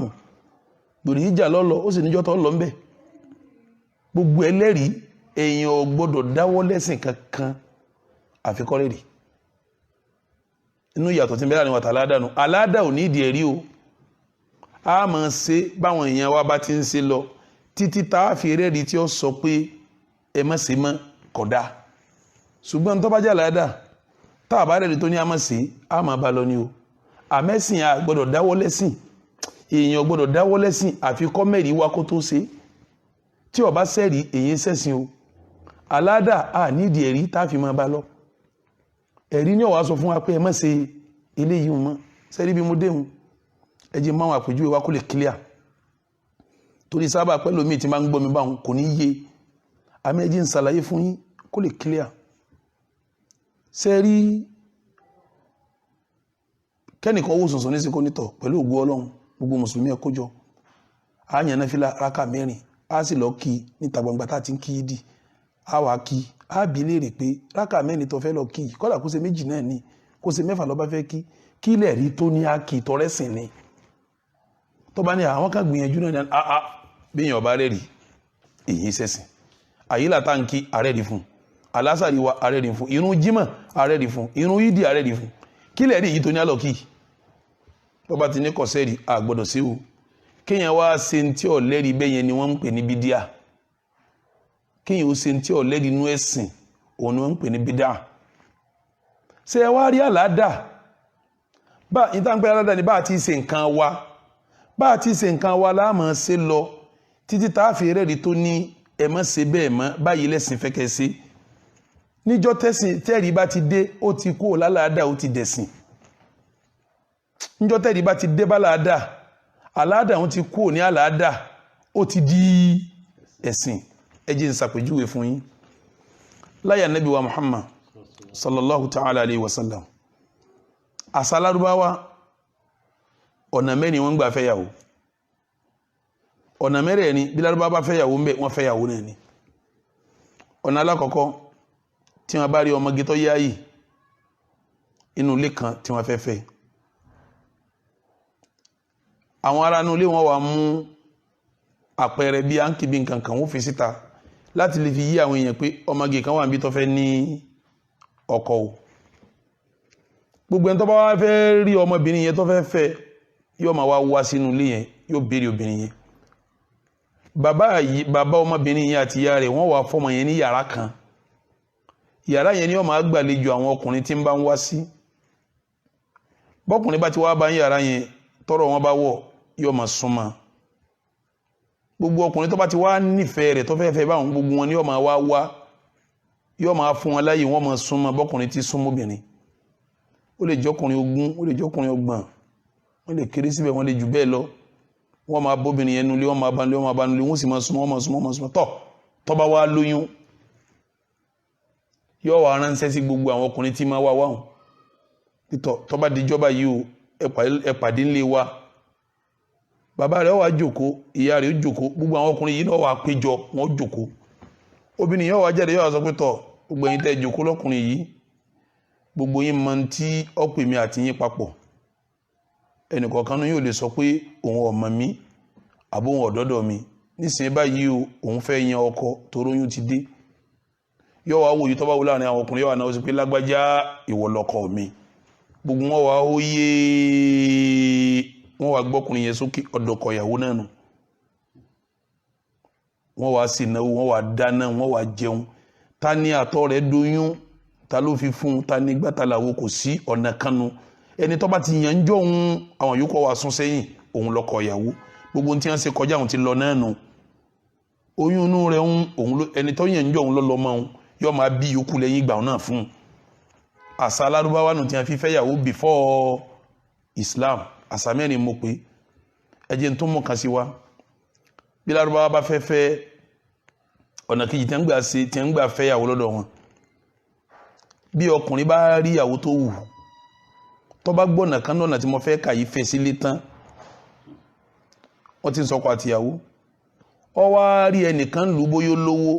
gbòrò ìjà lọ́lọ́ ó sì níjọ́ tó lọ ń bẹ̀ gbogbo ẹlẹ́rìí èèyàn ò gbọ́dọ̀ dáwọ́ lẹ́sìn kankan àfikọ́rẹ́ rí inú ìyàtọ̀ tí ń bẹ́rẹ̀ níwàtà aládànù aládà ò ní ìdí ẹ̀rí o a máa ṣe báwọn èèyàn wa bá ti ń ṣe lọ títí tá a fi rẹ́ẹ̀rí tí ó sọ pé ẹ má ṣe mọ́ kódà ṣùgbọ́n tó bá jẹ́ aládà tá a bá rẹ́ẹ̀rí tó ní a má ṣe a máa bá lọ ní o àmẹ́sìn a gbọ́dọ̀ dáwọ́ lẹ́sìn èèyàn gbọ́dọ̀ dáwọ́ lẹ́sìn àfikọ́ mẹ́rin wá kó tó ṣe tí ó bá sẹ́rí èyí sẹ́sìn o aládà a nídìí ẹ̀rí tá a fi máa bá lọ ẹ̀rí ní ó wá sọ fún wa pé ẹ má ṣe eléyìí mọ́ sẹ́rí bí mo déhùn ẹ jẹ́ máa àpèjúwe wa kó lè clear torí sábà pẹ́lú mi tí máa ń gbọ́ mi báwọn kò ní yé àmì ẹ jẹ́ ń ṣàlàyé fún yín kó lè clear sẹ́rí kẹ́nìkan owó sọ̀sọ̀ ní sí kónítọ̀ pẹ̀lú ògo Ọlọ́run gbogbo mùsùlùmí ẹ kójọ àyàn náà fílà rákà mẹ́rin á sì lọ kí níta gbangba tá ti ń kí ìdí á wà kí á bí léèrè pé rákà mẹ́rin tó fẹ́ lọ kí kọ́dà kó ṣe méjì náà ni kó ṣe mẹ́fà ló bá fẹ́ kí lẹ̀ rí tó ní á kí tọrẹ́sìn ni tó bá ní àwọn kan gbìyànjú náà ní àá bíyàn ọba rẹ̀ rí èyí sẹ́sìn àyílà tá ń kí ààrẹ rí fún alásàrí wa ààrẹ rí fún irun jímọ̀ ààrẹ rí fún irun ìdí ààrẹ rí fún kí lẹ̀ rí èyí tó ní àlọ́ kí tó bá ti ní kọ̀sẹ́rì àgbọ̀dọ̀ sí o kíyàn wá ṣe tí ọ̀lẹ́rí bẹ́yẹn ni wọ́n ń pè ní bídíà kíyàn ó ṣe tí ọ̀lẹ́rí inú ẹ̀sìn òun ni wọ́n ń pè ní bídíà ṣe ẹ wá rí àládà bá ìtànpẹ́ àládà ni bá ti ṣe nǹkan wa bá ti ṣe nǹkan wa láàmú ṣe lọ títí tá a fi rẹ́ẹ̀rí tó ní ẹ má ṣe bẹ́ẹ̀ mọ́ báyìí lẹ́sìn fẹ́ kẹ́ ṣe níjọ́ tẹ́rì bá ti dé ó ti kú lálàádà ó ti dẹ̀sìn níjọ́ tẹ́rì bá ti dé bá làádà àládà wọn ti kú ní àládà ó ti di ẹ̀sìn ẹ jẹ́ n ṣàpèjúwe fún yín láyà Nábì wa Muhammad sallallahu ta'ala alayhi wa sallam àṣà Lárúbáwá ọ̀nà mẹ́rin wọ́n gbà fẹ́yàwó ọ̀nà mẹ́rin ni bí Lárúbáwá bá fẹ́yàwó ń bẹ wọ́n fẹ́yàwó náà ni ọ̀nà alákọ̀ọ́kọ́ tí wọ́n bá rí ọmọge tó yáyì inú ilé kan tí wọ́n fẹ́ fẹ́ àwọn ará inú ilé wọn wá mú àpẹẹrẹ bí áńkì bí nǹkan kan wọ́n fi síta láti lè fi yí àwọn èèyàn pé ọmọge kan wà níbi tó fẹ́ ní ọkọ o gbogbo ẹni tó bá wá fẹ́ rí ọmọbìnrin yẹn tó fẹ́ fẹ́ yóò máa wá sínú ilé yẹn yóò béèrè obìnrin yẹn bàbá ọmọbìnrin yẹn àti ìyá rẹ̀ wọ́n wá fọmọ yẹn ní yàrá kan yàrá yẹn ni ó máa gbàlejò àwọn ọkùnrin tí ń bá ń wá sí bọ́kùnrin bá ti wá bá ń yàrá yẹn tọ́rọ̀ wọn bá wọ̀ yóò máa súnmọ́ gbogbo ọkùnrin tó bá ti wá nífẹ̀ẹ́ rẹ̀ tó fẹ́ fẹ́ báwọn gbogbo wọn ni yóò máa wá yóò máa fún wọn láyè wọ́n máa súnmọ́ bọ́kùnrin tí súnmọ́ obìnrin ó lè jọkùnrin 20 ó lè jọkùnrin 30 wọ́n lè kéré síbẹ̀ wọ́n lè jù bẹ́ẹ̀ lọ wọ́n máa bóbìnrin yẹn nulẹ̀ wọ́n máa bá nulẹ̀ wọ́n sì máa súnmọ́ tó bá wá lóyún yóò wá ránṣẹ́ sí gbogbo àwọn ọkùnrin tí máa wá wáhùn tó bá dijọba yìí o ẹ pàdé ńlé wa bàbá rẹ̀ wá jókòó ìyá rẹ̀ jókòó gbogbo àwọn ọkùnrin yìí náà wá péjọ wọ́n jókòó obìnrin yóò wá jáde yóò wá sọ pé tọ̀ gbogbo ẹ̀yin tẹ́ jókòó lọ́kùnrin yìí gbogbo yín mọ̀ tí ọ̀pẹ̀ mi àti yín papọ̀ ẹnìkọ̀ọ̀kan náà yóò lè sọ pé òun ọmọ mi àbóhun ọ̀dọ́dọ̀ mi nísìnyí báyìí o òun fẹ́ yan ọkọ toróyún ti dé yóò wá wòye tó bá wù láàrin àwọn ọkùnrin yóò wá náà ó sì pé lágbájá ìwọ lọkọ mi gbogbo wọn wá ó yé wọn wá gbọ́kùnrin yẹn sókè ọ̀dọ̀kọ ìyàwó náà nù wọn wá sí náwó wọn wá dáná wọn wá jẹun ta ni àtọ̀ rẹ̀ doyún ta ló fi fún ta ní gbàtàlàwò kò sí ọ̀nà kanu ẹni tó bá ti yàn jọ òun àwọn yòókù wà sún sẹ́yìn òun lọ́kọ ìyàwó gbogbo tí wọ́n ṣe kọjá òun ti lọ náà nù oyún inú rẹ̀ òun ẹni tó yàn jọ òun lọ́lọ́ mọ́ òun yóò máa bí yòókù lẹ́yìn ìgbà náà fún àṣà alárúbáwá nù tí wọ́n fi fẹ́ yàwó before Islam àṣà mẹ́rin mo pé ẹjẹ́ tó mọ̀ kan sí wa bí lárúbáwá bá fẹ́ ọ̀nà kejì tí wọ́n gbà fẹ́ yàwó lọ́dọ̀ wọn bí ọkùnrin bá rí ìyàwó tó wù tó bá gbọ́nà kan lọ́nà tí mo fẹ́ kà yí fẹ́ sílé tán wọ́n ti ń sọkọ àtìyàwó ọ wá rí ẹnìkan lù bóyó lówó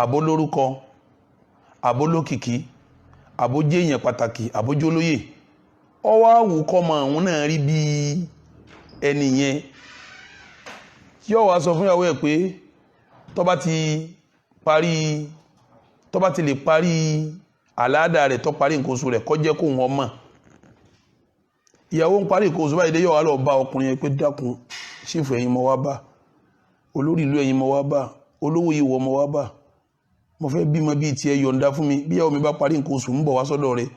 àbólórúkọ àbólókìkí àbójéèyàn pàtàkì àbójólóyè ọ wá wù kọ́mọ àwọn náà rí bí ẹni yẹn yóò wá sọ fún ìyàwó ẹ̀ pé tó bá ti lè parí àláàdà rẹ̀ tó parí nǹkan oṣù rẹ̀ kó jẹ́ kó wọn mọ̀ ìyàwó ń parí nǹkan oṣù báyìí dé yóò wá lọ bá ọkùnrin yẹn pé dákun ṣífù ẹ̀yin mo wá bá olórí ìlú ẹ̀yin mo wá bá olówó yìí wọ mo wá bá mo fẹ́ bímọ bíi tiẹ̀ yọ̀ǹda fún mi bí ìyàwó mi bá parí nǹkan oṣù ń bọ̀ wá sọ́dọ̀ rẹ̀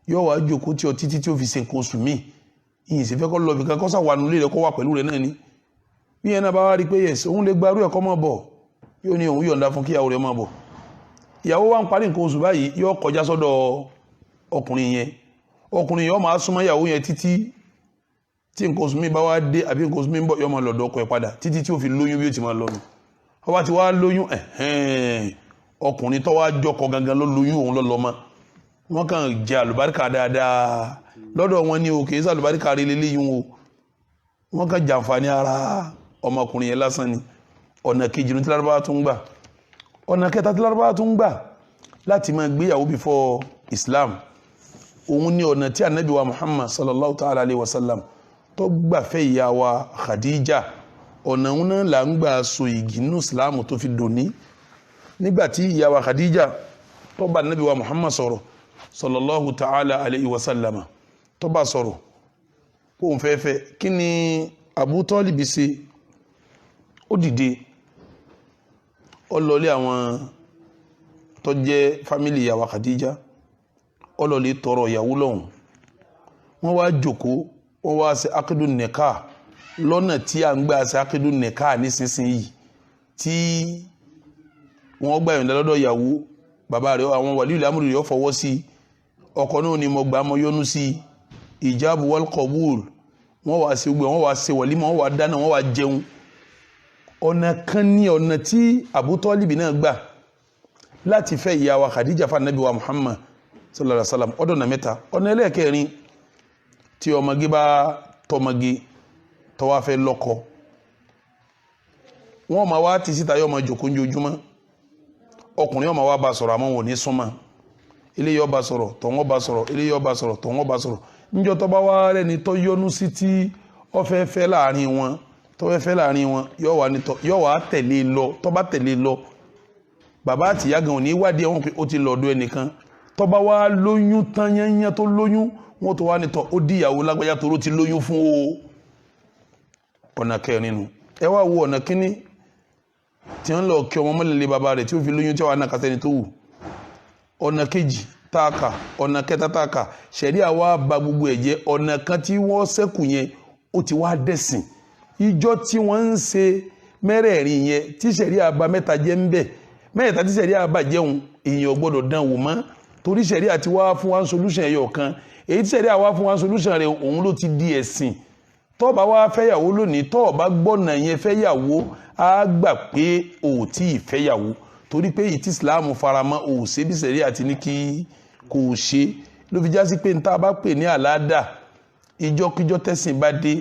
yóò wá jókòó tí ọ títí tí ó fi ṣe nǹkan oṣù míì ìyìn sì fẹ́ kọ́ lọ bìkan kọ́ sàwánú lé rẹ̀ kọ́ wà pẹ̀lú rẹ̀ náà ni bí yẹn náà bá wá rí pé yẹs òun lè gbarú ẹ̀kọ́ mọ́ bọ̀ yóò ní òun yọ̀ǹda fún kíyàwó rẹ̀ mọ́ bọ̀ ìyàwó wa ń parí nǹkan oṣù báyìí yóò kọjá sọ́dọ̀ ọkùnrin yẹn máa súnmọ́ ìyàwó yẹn títí tí nǹkan oṣù mi bá wá dé àbí nǹkan oṣù mi ń bọ̀ yóò máa lọ́dọ̀ ọkọ ẹ̀ padà títí tí ó fi lóyún bí ó ti máa lọ nù ó bá ti wá lóyún ọkùnrin tó wá jọkọ gangan ló lóyún òun lọ́lọ́ mọ́ wọ́n kàn jẹ àlùbáríkà dáadáa lọ́dọ̀ wọn ní òkè é sàlùbáríkà rí lélẹ́yìn o wọ́n kàn jàǹfààní ara ọmọkùnrin yẹn lásán ni ọ̀nà kejì ní tí Lárúbáwá tún gbà ọ̀nà kẹta tí Lárúbáwá tún gbà láti máa gbéyàwó before Islam òun ni ọ̀nà tí Ànábì wa Muhammad sallallahu ta'ala alayhi wa sallam tó gbà fẹ́ ìyá wa Khadija ọ̀nà òun náà là ń gbà so igi nínú Islam tó fi dòní nígbà tí ìyá wa Khadija tó bá Ànábì wa Muhammad sọ̀rọ̀ sallallahu ta'ala alayhi wa sallam tó bá sọ̀rọ̀ kó ń fẹ́fẹ́ kí ni Abu Talib ṣe ó dìde ó lọlé àwọn tó jẹ́ fámílì ìyàwó Khadija ó lọlé tọrọ ìyàwó lọ́hùn wọ́n wá jókòó wọ́n wá ṣe akidun nikah lọ́nà tí a ń gbà ṣe akidun nikah nísinsìnyí tí wọ́n gbà yọ̀ǹda lọ́dọ̀ ìyàwó bàbá rẹ̀ àwọn wàlíù amúrù rẹ̀ fọwọ́ sí ọkọ náà ni mo gbà mọ́ yọ́nú sí ìjáàbù wal qabul wọ́n wá ṣe gbé wọ́n wá ṣe wàlímà wọ́n wá dáná wọ́n wá jẹun ọ̀nà kan ní ọ̀nà tí Abu Talib náà gbà láti fẹ́ ìyá wa Khadija fa Nabi wa Muhammad sallallahu alaihi wasallam ọdọ̀nà mẹ́ta ọ̀nà ẹlẹ́ẹ̀kẹrin tí ọmọge bá tọmọge tó wá fẹ́ lọ́kọ wọ́n ma wá ti síta yọ́ ma jòkó ojoojúmọ́ ọkùnrin yọ́ ma wá bá sọ̀rọ̀ àmọ́ wọn ní súnmọ́ ilé yọ́ bá sọ̀rọ̀ tọ̀wọ́n bá sọ̀rọ̀ ilé yọ́ bá sọ̀rọ̀ tọ̀wọ́n bá sọ̀rọ̀ níjọ́ tó bá wá rẹni tó yọnu sí tí ó fẹ́ fẹ́ láàrin wọn yọ́ wá tẹ̀lé lọ tó bá tẹ̀lé lọ bàbá àti ìyá gan ní wádìí ẹ̀wọ̀n pé ó ti lọ́dọ̀ ẹnìkan tó bá wá lóyún tán yẹnyẹn tó lóyún wọ́n tó wá nítọ́ ó di ìyàwó lágbájá tó ló ti lóyún fún o ọ̀nà kẹrin nù ẹ wá wo ọ̀nà kíní tí wọ́n lọ kí ọmọ mọ́lẹ̀lẹ́ bàbá rẹ̀ tí ó fi lóyún tí wọ́n náà kàtẹ́ni tó wù ọ̀nà kejì táàkà ọ̀nà kẹta táàkà ṣẹ̀ríà wá ba gbogbo ẹ̀jẹ̀ ọ̀nà kan tí wọ́n ṣẹ́kù yẹn ó ti wá dẹ̀sìn ìjọ tí wọ́n ń ṣe mẹ́rẹ̀ẹ̀rin yẹn tí ṣẹ̀ríà bá mẹ́ta jẹ́ ń bẹ̀ mẹ́ta tí ṣẹ̀ríà bá jẹun èèyàn gbọ́dọ̀ dán wò mọ́ torí ṣẹ̀ríà ti wá fún wa solution ẹyọ kan èyí tí ṣẹ̀ríà wá fún wa solution rẹ̀ òun ló ti di ẹ̀sìn tó bá wá fẹ́yàwó lónìí tó bá gbọ́nà yẹn fẹ́yàwó á gbà pé ò tí ì fẹ́yàwó torí pé ìtí Islam faramọ́ ò ṣe bí ṣẹ̀ríà ti ní kí kò ṣe ló fi já sí pé níta bá pè ní àládà ìjọkíjọ tẹ̀sìn bá dé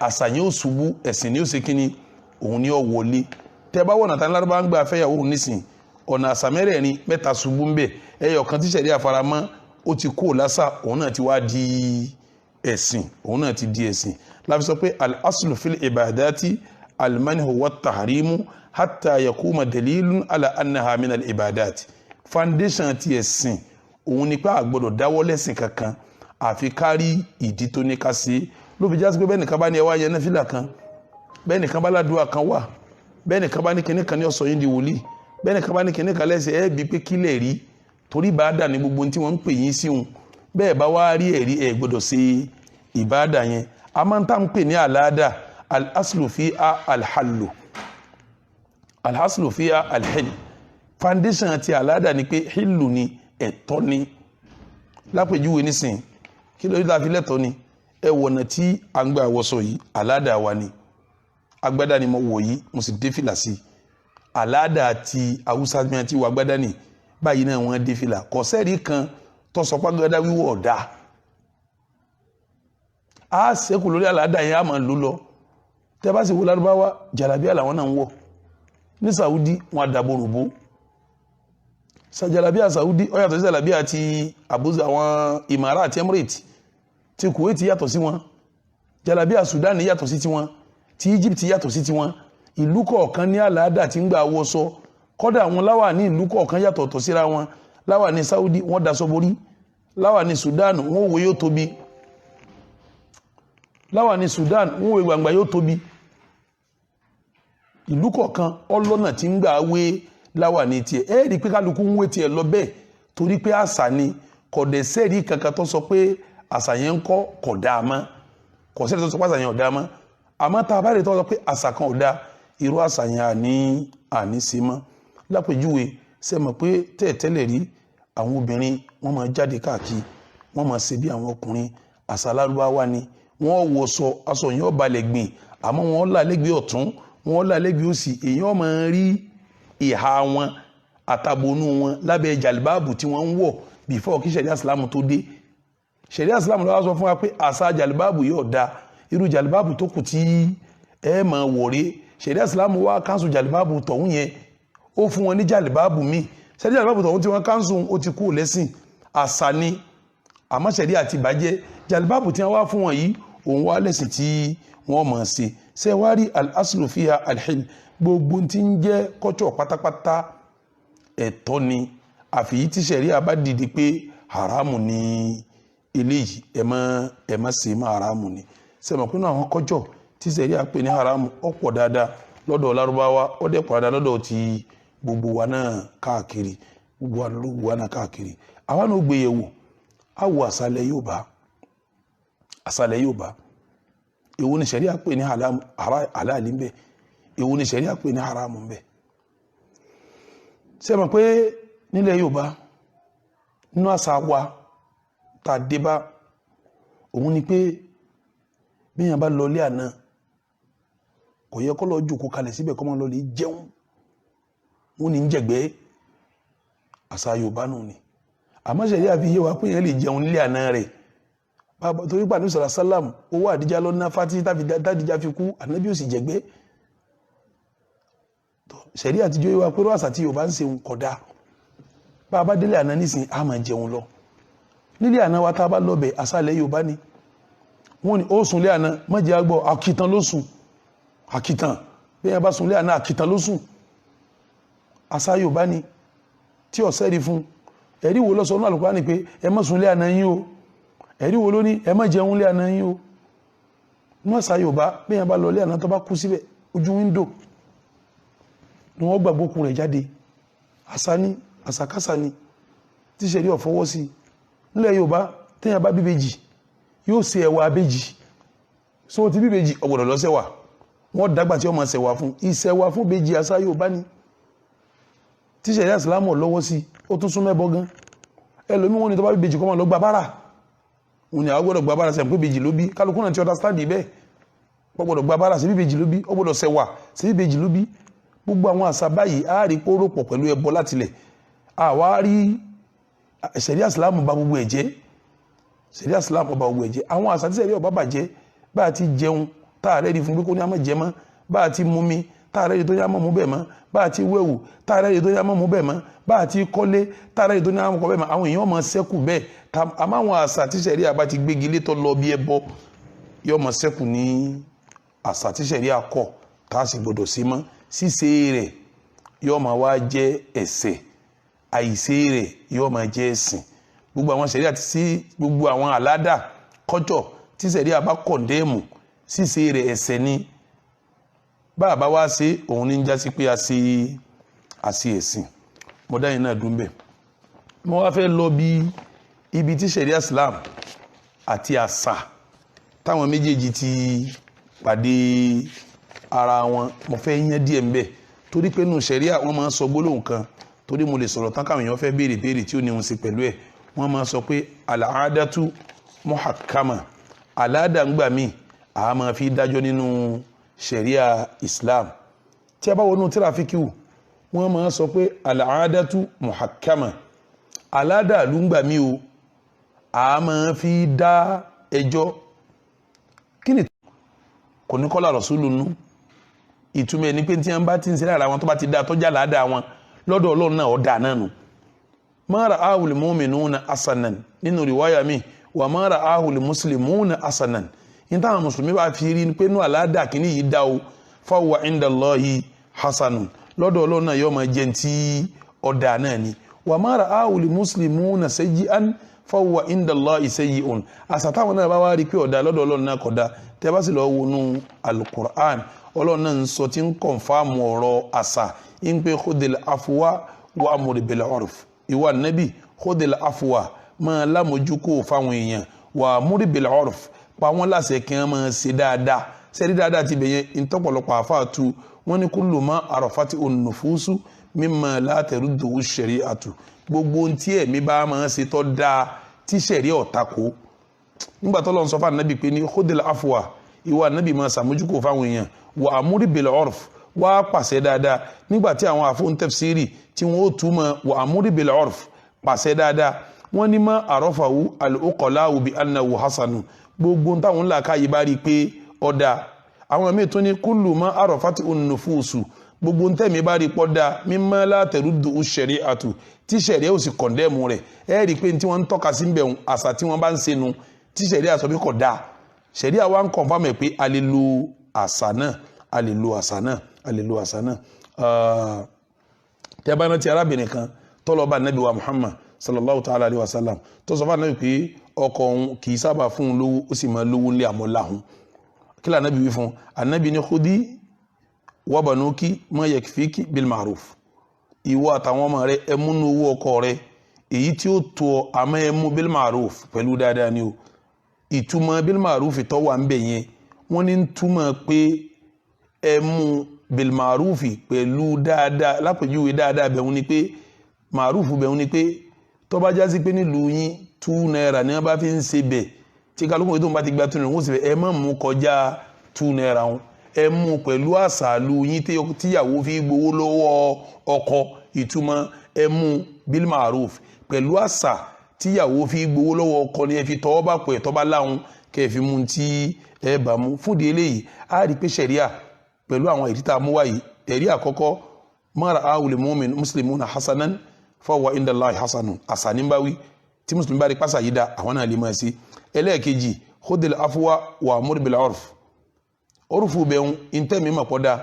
àṣàyàn ò ṣubú ẹ̀sìn ni ó ṣe kíni òun ni ó wọlé tẹ bá wọ̀nà tán lárúbá ń gbà fẹ́yàwó nísìn ọ̀nà àṣàmẹ́rẹ̀ẹ́rin mẹ́ta ṣubú ń bẹ̀ ẹyọ kan tí ṣẹ̀ríà faramọ́ ó ti kó lásà òun náà ti wá di ẹ̀sìn òun náà ti di ẹ̀sìn la fi sọ pé al-aslu fil ibadati al-manhu wa tahrimu hatta yakuma dalilun ala annaha min al-ibadati foundation ti ẹ̀sìn òun ni pé a gbọ́dọ̀ dáwọ́ lẹ́sìn kankan àfi kárí ìdí tó ní ká ṣe ló fi jásí pé bẹ́ẹ̀ nìkan bá ní ẹ wá yẹn náfìlà kan bẹ́ẹ̀ nìkan bá ládùúgbò kan wà bẹ́ẹ̀ nìkan bá ní kinní kan ní ọ̀sọ̀ yín di wòlíì bẹ́ẹ̀ kan bá ní kíní kan lẹ́sẹ̀ ẹ́ bí pé kílẹ̀ rí torí ìbáàdà ní gbogbo tí wọ́n ń pè yín sí òun bẹ́ẹ̀ bá wá rí ẹ̀rí ẹ̀ gbọ́dọ̀ ṣe ìbáàdà yẹn a máa ń tà ń pè ní àlàádà al-aslu fiha al-hallu al-aslu fiha al-hill foundation àti àlàádà ni pé hillu ni ẹ̀tọ́ ni lápèjúwe nísìn kí ló dé tá fi lẹ́tọ́ ni ẹ wọ̀nà tí a ń gbé àwọ̀sọ yìí àlàádà wa ni agbádá ni mo wọ̀ yìí mo sì dé fìlà sí àlàádà àti haúsá mi àti wà agbádá ni báyìí náà wọ́n dé fìlà kò sẹ́ẹ̀rí kan tó sọ pé agbádá wíwọ̀ ọ̀dà a ṣẹ́kù lórí àlàádà yẹn a máa lò lọ tẹ́ bá sì wo lárúbáwá jàlábíà làwọn náà ń wọ̀ ní Saudi wọn àdàbòròbó jàlábíà Saudi ó yàtọ̀ sí jàlábíà ti àbúzà àwọn Ìmárà àti Emirate ti Kuwait yàtọ̀ sí wọn jàlábíà Sudan yàtọ̀ sí tiwọn ti Egypt yàtọ̀ sí tiwọn ìlú kọ̀ọ̀kan ní àlàádà tí ń gbà wọṣọ kọ́dà àwọn láwà ní ìlú kọ̀ọ̀kan yàtọ̀tọ̀ síra wọn láwà ní Saudi wọ́n daṣọ borí láwà ní Sudan wọ́n wo yóò tóbi láwà ní Sudan wọ́n wo gbangba yóò tóbi ìlú kọ̀ọ̀kan ọlọ́nà tí ń gbà wé láwà ní tiẹ̀ ẹ́ rí pé kálukú ń wé tiẹ̀ lọ bẹ́ẹ̀ torí pé àṣà ni kọ̀dẹ̀ sẹ́ẹ̀rí kankan tó sọ pé àṣà yẹn ń kọ́ kọ̀ dáa mọ́ kọ̀ sẹ́ẹ̀rí tó sọ pé àṣà yẹn ò dáa mọ́ àmọ́ tá a bá rí tó sọ pé àṣà kan ò dáa irú àṣà yẹn àní sí mọ́ lápèjúwe ṣe mọ̀ pé tẹ́ẹ̀tẹ́lẹ̀ rí àwọn obìnrin wọ́n máa jáde káàkiri wọ́n máa ṣe bí àwọn ọkùnrin àṣà Lárúbáwá ni wọ́n wọṣọ aṣọ yẹn ó balẹ̀ gbìn àmọ́ wọ́n là lẹ́gbẹ̀ẹ́ ọ̀tún wọ́n là lẹ́gbẹ̀ẹ́ òsì èèyàn máa rí ìhà wọn àtàbọnú wọn lábẹ́ jàlibáàbù tí wọ́n ń wọ̀ before kí ṣẹ̀ríà Ìsìlámù tó dé ṣẹ̀ríà Ìsìlámù ló wá sọ fún wa pé àṣà jàlibáàbù yóò da irú jàlibáàbù tó kù tí ẹ máa wọ̀rẹ́ ṣẹ̀ríà Ìsìlámù wá káńsù jàlibáàbù tọ̀hún yẹn ó fún wọn ní jàlibáàbù míì ṣẹ̀ríà jàlibáàbù tọ̀hún tí wọ́n káńsù ó ti kú lẹ́sìn àṣà ni àmọ́ ṣẹ̀ríà àti ìbàjẹ́ jàlibáàbù tí wọ́n wá fún wọn yìí òun wá lẹ́sìn tí wọ́n mọ̀ ṣe ṣe wá rí al-aslu fiha al-hill gbogbo tí ń jẹ́ kọ́tsọ̀ pátápátá ẹ̀tọ́ ni àfi tí ṣẹ̀ríà bá dìde pé haramu ni eléyìí ẹ má ṣe má haramu ni sẹ́mọ̀ pé náà àwọn kọ́tsọ̀ tí ṣẹ̀ríà pè ní haramu ọ̀pọ̀ dáadáa lọ́dọ̀ Lárúbáwá ó dẹ̀ pọ̀ dáadáa lọ́dọ̀ ti gbogbo wa náà káàkiri gbogbo wa náà káàkiri àwa náà gbé yẹ̀wò àwọ̀ àṣàlẹ̀ Yorùbá èwo ni ṣẹ̀ríà pè ní halali ń bẹ èwo ni ṣẹ̀ríà pè ní haramu ń bẹ ṣé mọ̀ pé nílẹ̀ Yorùbá nínú àṣà wa tá a dé bá òun ni pé bíyàn bá lọ ilé àná kò yẹ kó lọ jókòó kalẹ̀ síbẹ̀ kó máa lọ lè jẹun wọn ni ń jẹ̀gbẹ́ àṣà Yorùbá nù ni àmọ́ ṣẹ̀ríà fi yé wa pé yẹn lè jẹun nílé àná rẹ̀ torí pàdé sọ̀rọ̀ sálàmù owó àdíjá lọ́nà fátí tàdíjá fi kú ànábí ò sì jẹ̀gbẹ́ ṣẹ̀rí àtijọ́ yíwa pẹ́rọ àṣà tí Yorùbá ń ṣe ń kódà bá bá délé àná nísìn a máa jẹun lọ nílé àná wa tá bá lọ́bẹ̀ àṣàlẹ̀ Yorùbá ni wọ́n ni ó sùn lé àná mọ́jẹ́ agbọ́ àkìtàn ló sùn àkìtàn bí wọ́n bá sùn lé àná àkìtàn ló sùn àṣà Yorùbá ni tí ọ̀sẹ́ rí fún ẹ̀rí wo lọ́sọ̀ náà Al-Qur'ani pé ẹ má sùn lé àná yín o ẹ̀rí wo ló ní ẹ má jẹun lé àná yín o ní àṣà Yorùbá bí wọ́n bá lọ lé àná tó bá kú síbẹ̀ ojú wíńdò ni wọ́n gbàgbókù rẹ̀ jáde àṣà ni àṣàkáṣà ni tí ṣẹ̀rí ò fọwọ́ sí nílẹ̀ Yorùbá téèyàn bá bíbejì yóò ṣe ẹ̀wà abéjì so ti bíbejì ọ̀gbọ̀dọ̀ lọ ṣẹ̀wà wọ́n dàgbà tí wọ́n máa ṣẹ̀wà fún ìṣẹ̀wà fún bèjì àṣà Yorùbá ni tí ṣẹ̀rí Ìsìlámù lọ́wọ́ sí ó tún súnmọ́ ẹbọ gan ẹlòmí wọn ni tó bá bíbejì kọ́ máa lọ gba bára òun ni àwọn gbọ́dọ̀ gba bára sẹ́yìn pé bèjì ló bí kálukú náà ti understand bẹ́ẹ̀ wọ́n gbọ́dọ̀ gba bára sí bíbejì ló bí ó gbọ́dọ̀ ṣẹ̀wà sí bíbejì ló bí gbogbo àwọn àṣà báyìí a rí póró pọ̀ pẹ̀lú ẹbọ látilẹ̀ àwa rí ṣẹ̀ríà Ìsìlámù bà gbogbo ẹ̀ jẹ́ ṣẹ̀ríà Ìsìlámù bà gbogbo ẹ̀ jẹ́ àwọn àṣà tí ṣẹ̀ríà ọba bàjẹ́ bá a ti jẹun tá a rẹ́ẹ̀dì fún pé kó ní a má jẹ mọ́ bá a ti mumi tá a rẹ́ẹ̀dì tó ní a má mú bẹ́ẹ̀ mọ́ bá a ti wẹ̀wù tá a rẹ́ẹ̀dì tó ní a má mú bẹ́ẹ̀ mọ́ bá a ti kọ́lé tá a rẹ́ẹ̀dì tó ní a má kọ́ bẹ́ẹ̀ mọ́ àwọn èèyàn máa ṣẹ́kù bẹ́ẹ̀ àmọ́ àwọn àṣà tí ṣẹ̀ríà bá ti gbégi lé tó lọ bí ẹbọ yóò máa ṣẹ́kù ní àṣà tí ṣẹ̀ríà kọ̀ tá a sì gbọdọ̀ sí mọ́ ṣíṣe rẹ̀ yóò máa wá jẹ́ ẹ̀ṣẹ̀ àìṣe rẹ̀ yóò máa jẹ́ ẹ̀sìn gbogbo àwọn ṣẹ̀ríà àti sí gbogbo àwọn àládà kọ́jọ̀ tí ṣẹ̀ríà bá kọ̀ndẹ́ẹ̀mù ṣíṣe rẹ̀ ẹ̀ṣẹ̀ ni bá a bá wá ṣe òun ní jásí pé àti ẹ̀sìn mo dá yín náà dùn bẹ́ẹ̀ mo wá fẹ́ lọ bí ibi tí ṣẹ̀ríà Islam àti àṣà táwọn méjèèjì ti pàdé ara wọn mo fẹ́ yẹn díẹ̀ ń bẹ̀ torí pé nù ṣẹ̀ríà wọ́n máa ń sọ gbólóhùn kan torí mo lè sọ̀rọ̀ tán káwọn èèyàn fẹ́ béèrè tí ó ní wọn sí pẹ̀lú ẹ̀ wọ́n máa sọ pé al-aadatu muhakkama aláàdá ń gbà míì a máa fi dájọ́ nínú ṣẹ̀ríà Islam tí a bá wọnú tíráfíkì wọ́n máa sọ pé al-aadatu muhakkama aláàdá ló ń gbà míì o a máa fi dá ẹjọ́ kí ni kò ní kọ́lá Rasulu nú ìtumọ̀ ní pé tí wọ́n bá ti ń ṣe lára wọn tó bá ti dá tọ́jà láàdá wọn lọ́dọ̀ Ọlọ́run náà ọ̀dà náà nù ma ra'ahu al-mu'minuna hasanan nínú riwaya mi wa ma ra'ahu al-muslimuna hasanan in ta muslimi bá fi rí pé nú alada kini yìí dá o fa huwa inda Allahi hasanun lọ́dọ̀ Ọlọ́run náà yó máa jẹ́ nti ọ̀dà náà ni wa ma ra'ahu al-muslimuna sayyi'an fa huwa inda Allahi sayyi'un asata wọn náà bá wá rí pé ọ̀dà lọ́dọ̀ Ọlọ́run náà kódà tẹ́ bá sì lọ wọnú al-Qur'an Ọlọ́run náà ń sọ tin confirm ọ̀rọ̀ àṣà in pé khudil afwa wa amur bil urf ìwà nabi khudil afwa ma lámójúkò fáwọn èèyàn wa amur bil urf pa wọ́n láṣẹ kí wọ́n máa ṣe dáadáa ṣe dáadáa ti bẹ̀yẹn ìtọ́pọ̀lọpọ̀ àfáàtú wọ́n ní kullu ma arafati un-nufusu mimma la taruddu ash-shari'atu gbogbo tí ẹ̀mí bá máa ṣe tọ́ dáa tí ṣẹ̀rí ọ̀tako nígbà tó lọ́n sọ fún ànábì pé ní khudil afwa ìwà nabi máa ṣàmójúkò fáwọn èèyàn wa amur bil urf wá pàṣẹ dáadáa nígbàtí àwọn àfún tafsiri tí wọ́n ó túmọ̀ wa amur bil urf pàṣẹ dáadáa wọ́n ní ma arafahu al-uqala'u bi annahu hasanu gbogbo táwọn ńlá káyí bá rí pé ọ̀dà àwọn míì tún ní kullu ma arafati un-nufusu gbogbo tẹ́mi bá rí pọ́dà mimma la taruddu ash-shari'atu tí ṣẹ̀ríà ò sì kọ̀ndẹ́mù rẹ̀ ẹ rí pé tí wọ́n ń tọ́ka sí bẹ̀rùn àṣà tí wọ́n bá ń senu tí ṣẹ̀ríà sọ pé kọ̀ dáa ṣẹ̀ríà wá ń kọ̀nfàmẹ̀ pé a lè lo àṣà náà a lè lo àṣà náà tí a bá rántí arábìnrin kan tó lọ bá Nábì wa Muhammad sallallahu ta'ala alaihi wasallam tó sọ fún Nábì pé ọkọ òun kì í sábà fún un lówó ó sì máa lówó nílé àmọ́ láhùn kí là Nábì wí fún Ànábì ní khudi wa banuki ma yakfiki bil ma'ruf ìwọ àtàwọn ọmọ rẹ ẹ mú nínú owó ọkọ rẹ èyí tí ó tó àmọ́ ẹ mú bil ma'ruf pẹ̀lú dáadáa ni o ìtumọ̀ bil ma'ruf tó wà ń bẹ̀ yẹn wọ́n ní túmọ̀ pé ẹ mú bil ma'rufi pẹ̀lú dáadáa lápèjúwe dáadáa bẹ̀rún ni pé ma'rufu bẹ̀rún ni pé tó bá jásí pé nílùú yín 2 naira ní wọ́n bá fi ń ṣe bẹ̀ tí kálukú tó ń bá ti gba 2 naira wọ́n sì fẹ́ ẹ má mú kọjá 2 naira wọn ẹ mú pẹ̀lú àṣàlù yín tíyàwó fi gbowó lọ́wọ́ ọkọ ìtumọ̀ ẹ mú bil ma'ruf pẹ̀lú àṣà tíyàwó fi gbowó lọ́wọ́ ọkọ ni ẹ fi tọwọ́ bá pẹ̀ tọ́ bá láhùn kẹ́ fi mú tí ẹ bá mú fúndì eléyìí á rí pé ṣẹ̀ríà pẹ̀lú àwọn ìdí tá a mú wáyìí ẹ̀rí àkọ́kọ́ ma ra'ahu al-muslimuna hasanan fa huwa inda Allahi hasanun àṣà ní bá wí tí mùsùlùmí bá rí pàṣà yìí dá àwọn náà lè máa sí ẹlẹ́ẹ̀kejì khudil afwa wa amur bil urf orúfù bẹ̀rún intẹ́mi mọ̀pọ̀dá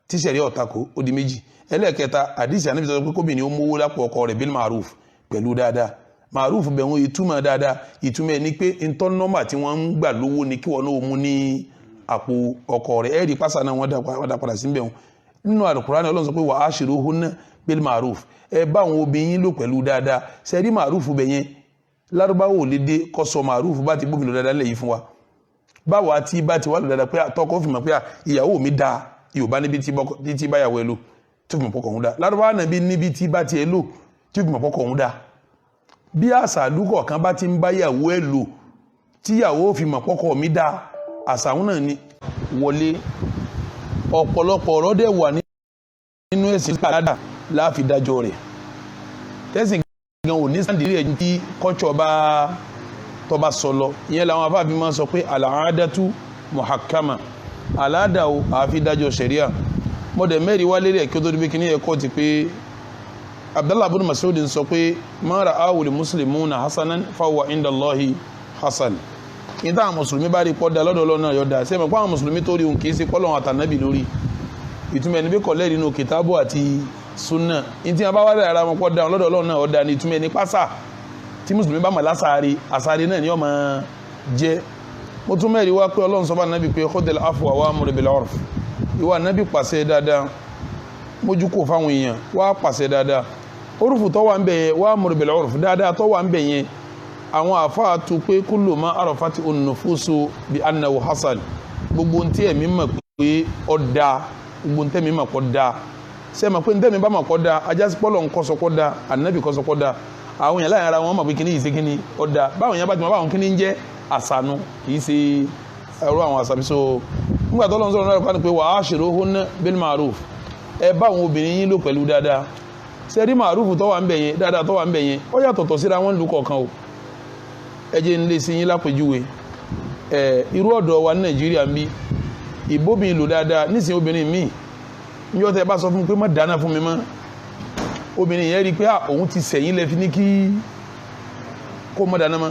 tí ṣẹ̀rí ọ̀tako ó di méjì ẹlẹ́ẹ̀kẹta àdísì Ànábì sọ pé kóbìnrin ó mówó lápò ọkọ rẹ̀ bil ma'ruf pẹ̀lú dáadáa ma'ruf bẹ̀rún ìtumọ̀ dáadáa ìtumọ̀ ní pé intọ́ nọ́mbà tí wọ́n ń gbà lówó ni kí wọ́n náà mú ní àpò ọkọ rẹ̀ ẹ̀rí pásá náà wọ́n dá padà sí bẹ̀rún nínú Al-Qur'an Ọlọ́run sọ pé wa ashiruhunna bil ma'ruf ẹ bá àwọn obìnrin lò pẹ̀lú dáadáa ṣẹ̀rí ma'ruf bẹ̀yẹn lárúbáwò lè dé kọ́ sọ ma'ruf bá ti gbófin lọ dáadáa lẹ́yìn fún wa báwa tí bá ti wà lọ dáadáa pé tọkọ fi mọ̀ pé ìyàwó mi dáa Yorùbá níbi tí báyàwó ẹ lò tó fi mọ̀ pọ́kọ̀ òun dáa lárúbáwò náà bí níbi tí bá ti ẹ lò tó fi mọ̀ pọ́kọ̀ òun dáa bí àṣà àdúkọ̀ kan bá ti ń báyàwó ẹ lò tíyàwó fi mọ̀ pọ́kọ̀ mi dáa àṣà òun náà ni wọlé ọ̀pọ̀lọpọ̀ ọ̀rọ̀ dẹ̀ wà nínú ẹ̀sìn kàdà láàfi dájọ́ rẹ̀ tẹ́sìn gan ò ní sàndìrí ẹ̀ tí kọ́tsọ̀ bá tọba sọlọ ìyẹn làwọn afáàfin máa sọ pé al-aadatu muhakkama aláàdà o àfi dájọ́ ṣẹ̀ríà mọ́dẹ̀ mẹ́rin wá lérí ẹ̀kí ó tó dúbí kí ní ẹ̀kọ́ ti pé Abdullah ibn Mas'ud sọ pé ma ra'ahu al-muslimuna hasanan fa huwa inda Allahi hasan ní táwọn mùsùlùmí bá rí pọ́dà lọ́dọ̀ Ọlọ́run náà yọ̀dá sẹ́mọ̀ pé àwọn mùsùlùmí tó rí òun kìí sí pọ́lọ́run àtànábì lórí ìtumọ̀ ẹni bí kọ̀lẹ́ nínú kìtàbù àti súnà ní tí wọ́n bá wá rẹ̀ ara wọn pọ́dà lọ́dọ̀ Ọlọ́run náà ọ̀dà ní ìtumọ̀ ẹni pásà tí mùsùlùmí bá mọ̀ lásàárì àsàárì náà ni ó máa jẹ́ mo tún mẹ́rin wá pé Ọlọ́run sọ fún ànábì pé khudil afwa wa amur bil urf ìwà ànábì pàṣẹ dáadáa mójú kò fáwọn èèyàn wá pàṣẹ dáadáa orúfù tó wà ń bẹ̀ yẹn wá amru bil urf dáadáa tó wà ń bẹ̀ yẹn àwọn àfáà tó pé kullu ma arafati an-nufusu bi annahu hasan gbogbo ntí ẹ̀mí mọ̀ pé ọ̀dà gbogbo ntí ẹ̀mí mọ̀ pọ̀ dà sẹ́mi pé ntí ẹ̀mí bá mọ̀ pọ̀ dà ajásí pọ́lọ̀ nkọ́sọ̀kọ́ dà ànábì kọ́sọ̀kọ́ dà àwọn èèyàn láyìn ara wọn mọ̀ pé kíní yìí ṣe kíní ọ̀dà báwọn èèyàn bá ti mọ̀ báwọn kíní ń jẹ́ àṣànú kì í ṣe ẹ̀rọ àwọn àṣàbí so nígbà tó lọ́n sọ̀rọ̀ náà kọ́ ni pé wa ashiruhunna bil ma'ruf ẹ bá àwọn obìnrin yín lò pẹ̀lú dáadáa sẹ́rí ma'ruf tó wà ń bẹ̀ yẹn dáadáa tó wà ń bẹ̀ yẹn ó yàtọ̀tọ̀ síra wọn lù kọ̀ọ̀kan o ẹ jẹ́ ń lé sí yín lápèjúwe irú ọ̀dọ̀ wa ní Nàìjíríà ń bí ìbóbìnrin lò dáadáa nísìnyí obìnrin míì níjọ́ tẹ́ bá sọ fún mi pé má dáná fún mi mọ́ obìnrin yẹn rí i pé òun ti sẹ̀yìn lẹ́fi ní kí kó má dáná mọ́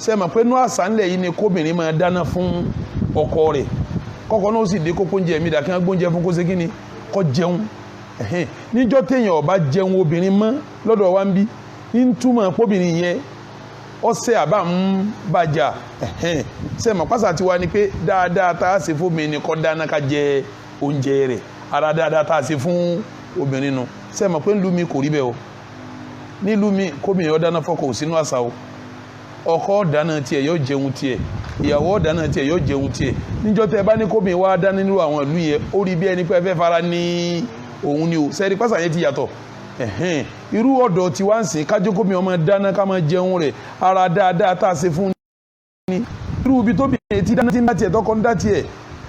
ṣe mọ̀ pé inú àṣà ńlẹ̀ yìí ni kóbìnrin máa dáná fún ọkọ rẹ̀ kọ́kọ́ náà ó sì dé kókó oúnjẹ mi dà kí wọ́n gbóúnjẹ fún kó ṣe kí ni kó jẹun níjọ́ téèyàn ò bá jẹun obìnrin mọ́ lọ́dọ̀ wa ń bí ń túmọ̀ kóbìnrin yẹn ọ̀sẹ̀ àbá ń bàjá ṣe mọ̀ pásá tiwa ni pé dáadáa tá a ṣe fún obìnrin kó dáná ká jẹ oúnjẹ rẹ̀ ara dáadáa tá a ṣe fún obìnrin nu ṣe mọ̀ pé ńlú mi kò rí bẹ́ẹ̀ o nílùú mi kóbìnrin ó dáná fọ́kọ sínú àṣà o ọkọ dáná tiẹ̀ yóò jẹun tiẹ̀ ìyàwó dáná tiẹ̀ yóò jẹun tiẹ̀ níjọ́ tẹ́ bá ní kóbìnrin wá dáná nínú àwọn ìlú yẹn ó rí bí ẹni pé ẹ fẹ́ fara ní òun ni o sẹ́ẹ̀rí pásá yẹn ti yàtọ̀ irú ọ̀dọ̀ tí wá ń sìn kájọ́ kóbìnrin ọmọ dáná ká máa jẹun rẹ̀ ara dáadáa tá a ṣe fún ni irú ibi tó bìnrin ti dáná tí ń dá tiẹ̀ tọkọ ń dá tiẹ̀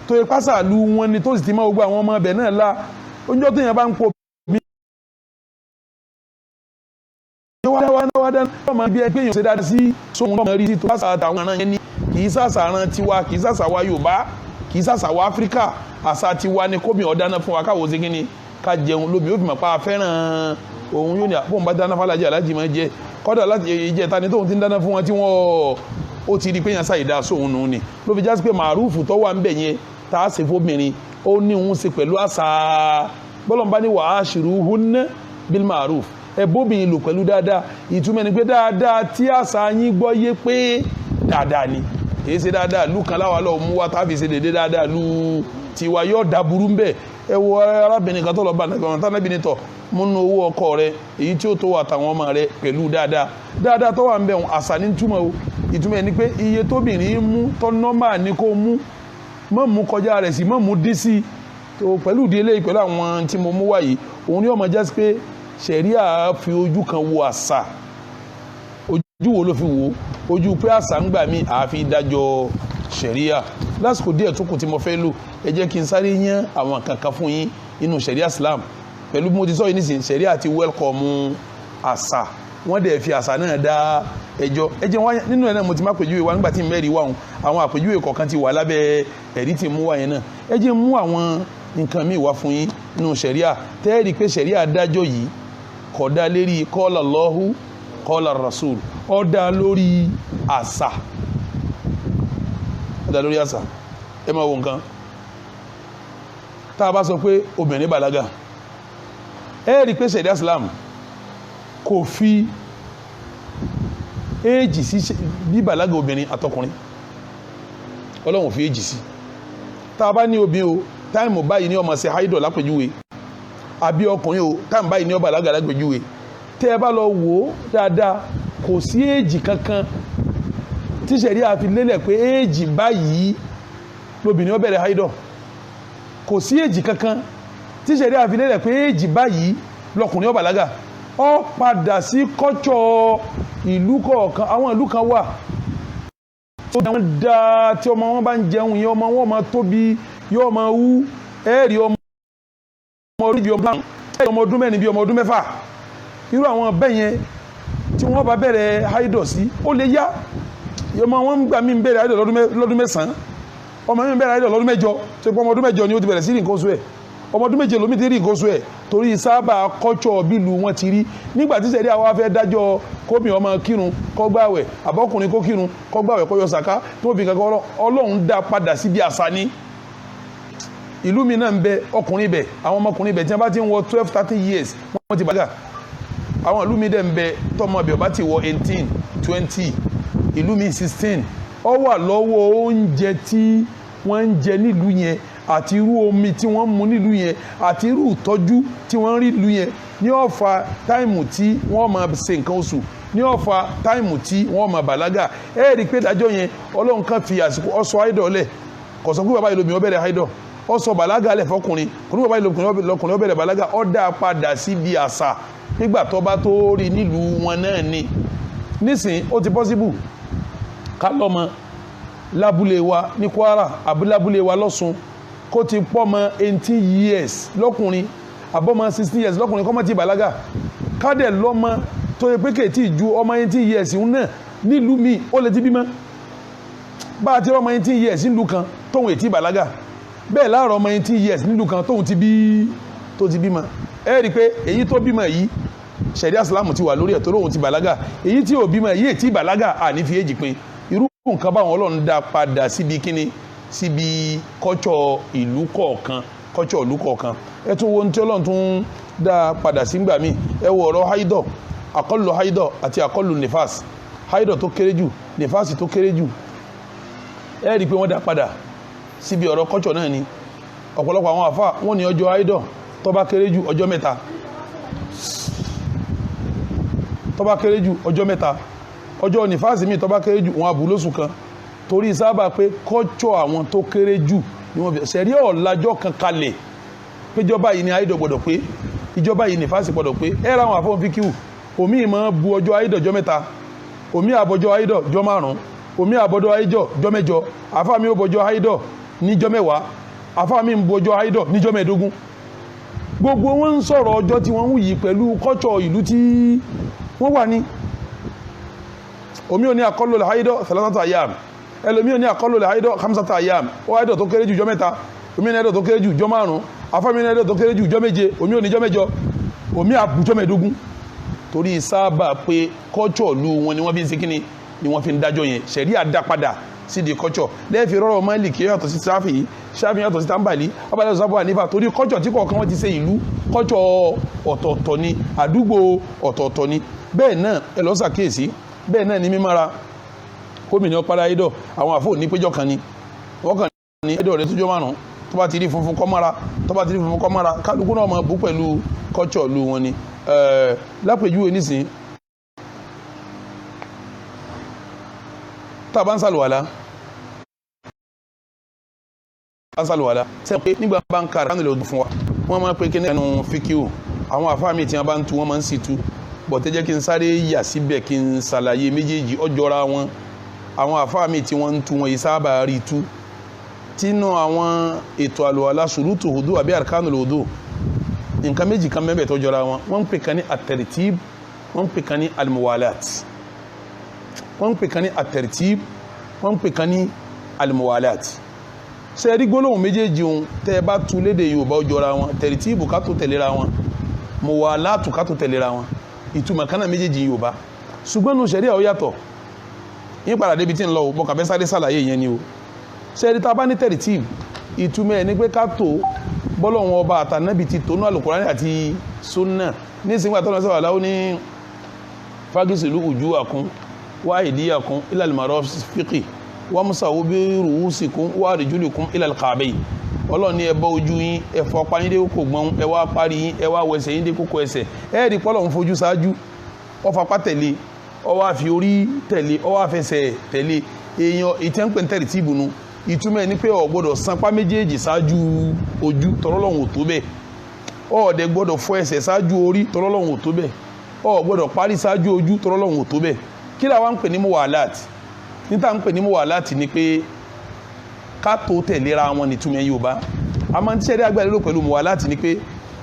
tó yẹ pásá lu wọn ni tó sì ti máa gbogbo àwọn ọmọ ọbẹ̀ náà la oúnjẹ tó yẹn bá ń pọ̀ wádán ọmọ bí ẹgbẹ́ èèyàn ṣe dáadáa sí sóhun ọmọ rí sí tó sàṣà àtàwọn ará yẹn ní kì í sàṣà aràn tiwa kì í sàṣà wa Yorùbá kì í sàṣà wa Áfíríkà àṣà tiwa ni kóbìnrin ọ̀dáná fún wa káwọ́ sí kínní ká jẹun lóbi ó fi mọ̀ pa fẹ́ràn òun yóò ní àpò ń bá dáná fàlájì alájì máa jẹ kọ́dà láti ìjẹta ni tóun ti ń dáná fún wọn tí wọ́n ó ti rí pé yẹn ṣàìdá sóhun nù ni ló fi jásí pé màrúfù tó wà ń bẹ̀ yẹn tá a ṣe fóbìnrin ó ní òun ṣe pẹ̀lú àṣà bọ́lọ̀mbá ní wa ashiruhunna bil ma'ruf ẹ̀bóbìnrin lò pẹ̀lú dáadáa ìtumọ̀ ni pé dáadáa tí àṣà yín gbọ́ yé pé dáadáa ni èyí ṣe dáadáa lù kan láwa lọ mú wa táfi ṣe dédé dáadáa lù tiwa yóò da burú ń bẹ̀ ẹ wo arábìnrin kan tó lọ bá nàgbọ̀n tánábìnrin tọ̀ múnú owó ọkọ rẹ èyí tí ó tó wà táwọn ọmọ rẹ pẹ̀lú dáadáa dáadáa tó wà ń bẹ̀ àṣà ní túmọ̀ o ìtumọ̀ ni pé iye tóbìnrin mú tọ́ nọ́mà ni kó mú mọ́ mú kọjá rẹ̀ sí mọ́ mú dín sí tó pẹ̀lú ìdílé pẹ̀lú àwọn tí mo mú wáyé òun ni ó máa jásí pé ṣẹ̀ríà fi ojú kan wo àṣà ojú wo ló fi wo ojú pé àṣà ń gbà mí àfi dájọ́ ṣẹ̀ríà lásìkò díẹ̀ tó kù tí mo fẹ́ lò ẹ jẹ́ kí n sáré yán àwọn kankan fún yín inú ṣẹ̀ríà Islam pẹ̀lú bí mo ti sọ yìí nísìnyí ṣẹ̀ríà ti wẹ́lkọ̀mù àṣà wọ́n dẹ̀ fi àṣà náà dá ẹjọ́ ẹjẹ́ wáyé nínú ẹ̀ náà mo ti má pèjúwe wá nígbà tí mẹ́rin wà àwọn àpèjúwe kọ̀ọ̀kan ti wà lábẹ́ ẹ̀rí tí mú wáyé náà ẹjẹ́ mú àwọn nǹkan míì wá fún yín nínú ṣẹ̀ríà tẹ́ẹ̀rí pé ṣẹ̀ríà dájọ́ yìí kódà lérí qala Allahu qala Rasul ó dá lórí àṣà ẹ máa wo nǹkan tá a bá sọ pé obìnrin bàlágà ẹ rí pé ṣẹ̀ríà Islam kò fi éèjì sí bí bàlágà obìnrin àtọkùnrin Ọlọ́run fi éèjì sí tá a bá ní obìnrin o táìmù báyìí ní ó máa ṣe haidọ̀ lápèjúwe àbí ọkùnrin o táìmù báyìí ní ó bàlágà lápèjúwe tẹ́ ẹ bá lọ wò ó dáadáa kò sí éèjì kankan tí ṣẹ̀ríà fi lélẹ̀ pé éèjì báyìí lóbìnrin ó bẹ̀rẹ̀ haidọ̀ kò sí éèjì kankan tí ṣẹ̀ríà fi lélẹ̀ pé éèjì báyìí lọkùnrin ó bàlágà ó padà sí kọ́tsọ̀ ìlú kọ̀ọ̀kan àwọn ìlú kan wà tó dáa tí ọmọ wọn bá ń jẹun yẹn ọmọ wọn máa tóbi yóò máa wú ẹ̀ẹ́rì ọmọ orí bí ọmọ ọdún mẹ́rin bí ọmọ ọdún mẹ́fà irú àwọn bẹ́ẹ̀ yẹn tí wọ́n bá bẹ̀rẹ̀ haidọ̀ sí ó lè yá ọmọ wọn gbà mí bẹ̀rẹ̀ haidọ̀ lọ́dún mẹ́sàn-án ọmọ mi bẹ̀rẹ̀ haidọ̀ lọ́dún mẹ́jọ tó ipò ọmọ ọdún mẹ́jọ ni ó ti bẹ̀rẹ̀ sí ní nǹkan oṣù ẹ̀ ọmọ ọdún méje lómi ti rí nǹkan oṣù ẹ̀ torí sábà kọ́tsọ̀ bílù wọn ti rí nígbà tí ṣẹ̀ríà wa fẹ́ dájọ́ kómi ọmọ kírun kó gbààwẹ̀ àbọ́kùnrin kó kírun kó gbààwẹ̀ kó yọ sàká tó fi kankan Ọlọ́run dá padà sí bí àṣà ni ìlú mi náà ń bẹ ọkùnrin bẹ àwọn ọmọkùnrin bẹ tí wọ́n bá ti ń wọ 12-13 years wọ́n ti bàlágà àwọn ìlú mi dẹ̀ ń bẹ tọmọ bẹ ọba ti wọ 18-20 ìlú mi 16 ó wà lọ́wọ́ oúnjẹ tí wọ́n ń jẹ nílùú yẹn àti irú omi tí wọ́n mú nílùú yẹn àti irú ìtọ́jú tí wọ́n rí nílùú yẹn ní ó fa táìmù tí wọ́n máa ṣe nǹkan oṣù ní ó fa táìmù tí wọ́n máa bàlágà ẹ rí i pé ìdájọ́ yẹn Ọlọ́run kan fi àsìkò ọsọ àìdọ̀ lẹ̀ kò sọ pé bàbá yìí lóbìnrin ó bẹ̀rẹ̀ àìdọ̀ ọsọ bàlágà lẹ̀ fọkùnrin kò ní bàbá yìí lọkùnrin ó bẹ̀rẹ̀ bàlágà ó dá padà síbi àṣà nígbà tó bá tó rí nílùú wọn náà ni nísìn ó ti possible ká lọ́mọ lábúlé wa ní Kwara àbí lábúlé wa lọ́sùn kó ti pọ́ mọ 18 years lọ́kùnrin àbọ́mọ 16 years lọ́kùnrin kọ́mọ ti bàlágà kádẹ̀ lọ́mọ tó yẹ pé kèétí ju ọmọ 18 years ń náà nílùú mi ó lè ti bímọ bá a ti rọ ọmọ 18 years nílùú kan tóun ètí bàlágà bẹ́ẹ̀ láàárọ̀ ọmọ 18 years nílùú kan tóun ti bímọ ẹ rí i pé èyí tó bímọ yìí ṣẹ̀ríà Ìsìlámù ti wà lórí ẹ̀ tó lóun ti bàlágà èyí tí ò bímọ èyí ètí bàlágà àní fi èjì pé irú nǹkan báwọn Ọlọ́run dá padà síbi kíni síbi kọ́tsọ̀ ìlú kọ̀ọ̀kan ẹ tún wo ní tí Ọlọ́run tún dá padà sí gbà mí ẹ wo ọ̀rọ̀ haidọ̀ àkọlù haidọ̀ àti àkọlù nifas haidọ̀ tó kéré jù nifas tó kéré jù ẹ rí i pé wọ́n dá padà síbi ọ̀rọ̀ kọ́tsọ̀ náà ni ọ̀pọ̀lọpọ̀ àwọn àfà wọ́n ní ọjọ́ haidọ̀ tó bá kéré jù ọjọ́ mẹ́ta ọjọ́ nífàsí mi tó bá kéré jù wọn àbú lóṣù kan torí sábà pé kọ́tsọ̀ àwọn tó kéré jù ni wọ́n fi ṣẹ̀rí ọ̀làjọ́ kan kalẹ̀ péjọba yìí ni àìdọ̀ gbọ́dọ̀ pé ìjọba yìí nífàsí gbọ́dọ̀ pé ẹ ra àwọn àfọwọ́n fi kíw omi ìmọ̀ bu ọjọ́ àìdọ̀ jọ́ mẹ́ta omi àbọ̀jọ́ àìdọ̀ jọ́ márùn-ún omi àbọ̀jọ́ àìdọ̀ jọ́ mẹ́jọ àfáà mi ò bọ̀jọ́ àìdọ̀ níjọ́ mẹ́wàá àfáà mi ń bu ọjọ́ àìdọ̀ níjọ́ mẹ́ẹ̀ẹ́dógún gbogbo wọn ń sọ̀rọ̀ ọjọ́ tí wọ́n ń yí pẹ̀lú kọ́tsọ̀ ìlú tí wọ́n wà ní omi ò ní àkọlù haidọ̀ salasata ayam ẹlòmí ò ní àkọlù haidọ̀ hamsata ayam ó haidọ̀ tó kéré jù jọ́ mẹ́ta omi ní haidọ̀ tó kéré jù jọ́ márùn-ún afámi ní haidọ̀ tó kéré jù jọ́ méje omi ò ní jọ́ mẹ́jọ omi àbújọ́ mẹ́ẹ̀ẹ́dógún torí sábà pé kọ́tsọ̀ lu wọn ni wọ́n fi ń ṣe kíni ni wọ́n fi ń dájọ́ yẹn ṣẹ̀rí àdá padà sí di kọ́tsọ̀ lẹ́ẹ̀fì rọrọ̀ Málíkì yàtọ̀ sí Ṣáfi'í yàtọ̀ sí Táńbàlí abájọ́ sábà nífà torí kọ́tsọ̀ tí kọ̀ọ̀kan wọ́n ti ṣe ìlú kọ́tsọ̀ ọ̀tọ̀ọ̀tọ̀ ni àdúgbò ọ̀tọ̀ọ̀tọ̀ ni bẹ́ẹ̀ náà ẹ lọ ṣàkíyèsí bẹ́ẹ̀ náà ni mímára gómìnà ọ̀pára ayédọ̀ àwọn àfò nípéjọ kan ni wọ́n kàn ní ayédọ̀ rẹ̀ tójọ́ márùn-ún tó bá ti rí funfun kọ́ mára kálukú náà máa bú pẹ̀lú kọ́tsọ̀ lu wọn ni lápèjúwe nísìn tá a bá ń sàlùwàlá sẹ́yìn pé nígbà bá ń kára kánìlẹ̀ ọdún fún wa wọ́n máa ń pe kíní ẹnu fíkíù àwọn àfáà mi tí wọ́n bá ń tu wọ́n máa ń sì tu bọ̀tẹ́ jẹ́ kí n sáré yà síbẹ̀ kí n ṣàlàyé méjèèjì ọjọ́ra wọn àwọn àfáà mi tí wọ́n ń tu wọn yìí sábà rí tu tínú àwọn ètò àlùwàlá ṣùrútù hùdú àbí àrkánul hùdú nǹkan méjì kan mẹ́bẹ̀ tó jọra wọn wọ́n ń pè kan ní at-tartib wọ́n ń pè kan ní al-muwalat wọ́n ń pè kan ní at-tartib wọ́n ń pè kan ní al-muwalat ṣe rí gbólóhùn méjèèjì ohun tẹ́ ẹ bá tu lédè Yorùbá ó jọra wọn tartibu ká tó tẹ̀léra wọn muwalatu ká tó tẹ̀léra wọn ìtumọ̀ kan náà méjèèjì Yorùbá ṣùgbọ́n nù ṣẹ̀ríà ó yàtọ̀ yín padà débi tí ń lọ ò bọ́kà fẹ́ sáré sàlàyé yẹn ni o ṣe rí tá bá ní tartib ìtumọ̀ ẹ̀ ní pé ká tó bọ́lọ́wọ́n ọba àtànábì ti tónú Al-Qur'ani àti Sunnah ní ìsìngbà tọ́nà sọ̀rọ̀ aláwọ̀ ní fagisilu wujuhakum wa aydiyakum ila al-marafiqi wàmúsàwò bí ru'usikum wa arjulukum ila al-ka'bayn ọlọ́ni ẹ bọ́ ojú yín ẹ fọ apá yín dé kókó gbọ́n ẹ wá parí yín ẹ wá wẹsẹ̀ yín dé kókó ẹsẹ̀ ẹ rí pọ́lọ̀ ń fojú ṣáájú ó fapá tẹ̀lé ó wá fi orí tẹ̀lé ó wá fẹsẹ̀ tẹ̀lé èèyàn ìtẹ́ǹpẹ̀ ń tẹ̀rì tíìbù nu ìtumọ̀ ẹ̀ ní pé ó gbọ́dọ̀ sanpá méjèèjì ṣáájú ojú tọ́lọ́lọ́hún ò tó bẹ́ẹ̀ ó dẹ̀ gbọ́dọ̀ fọ ẹsẹ̀ ṣáájú orí tọ́lọ́lọ́hún ò tó bẹ́ẹ̀ ó gbọ́dọ̀ parí ṣáájú ojú tọ́lọ́lọ́hún ò tó bẹ́ẹ̀ kí làwọn ń pè ní muwalat níta ń pè ní muwalat ni pé ká tó tẹ̀léra wọn ní túmọ̀ Yorùbá a máa ń tíṣẹ́ dé agbára lérò pẹ̀lú muwalat ni pé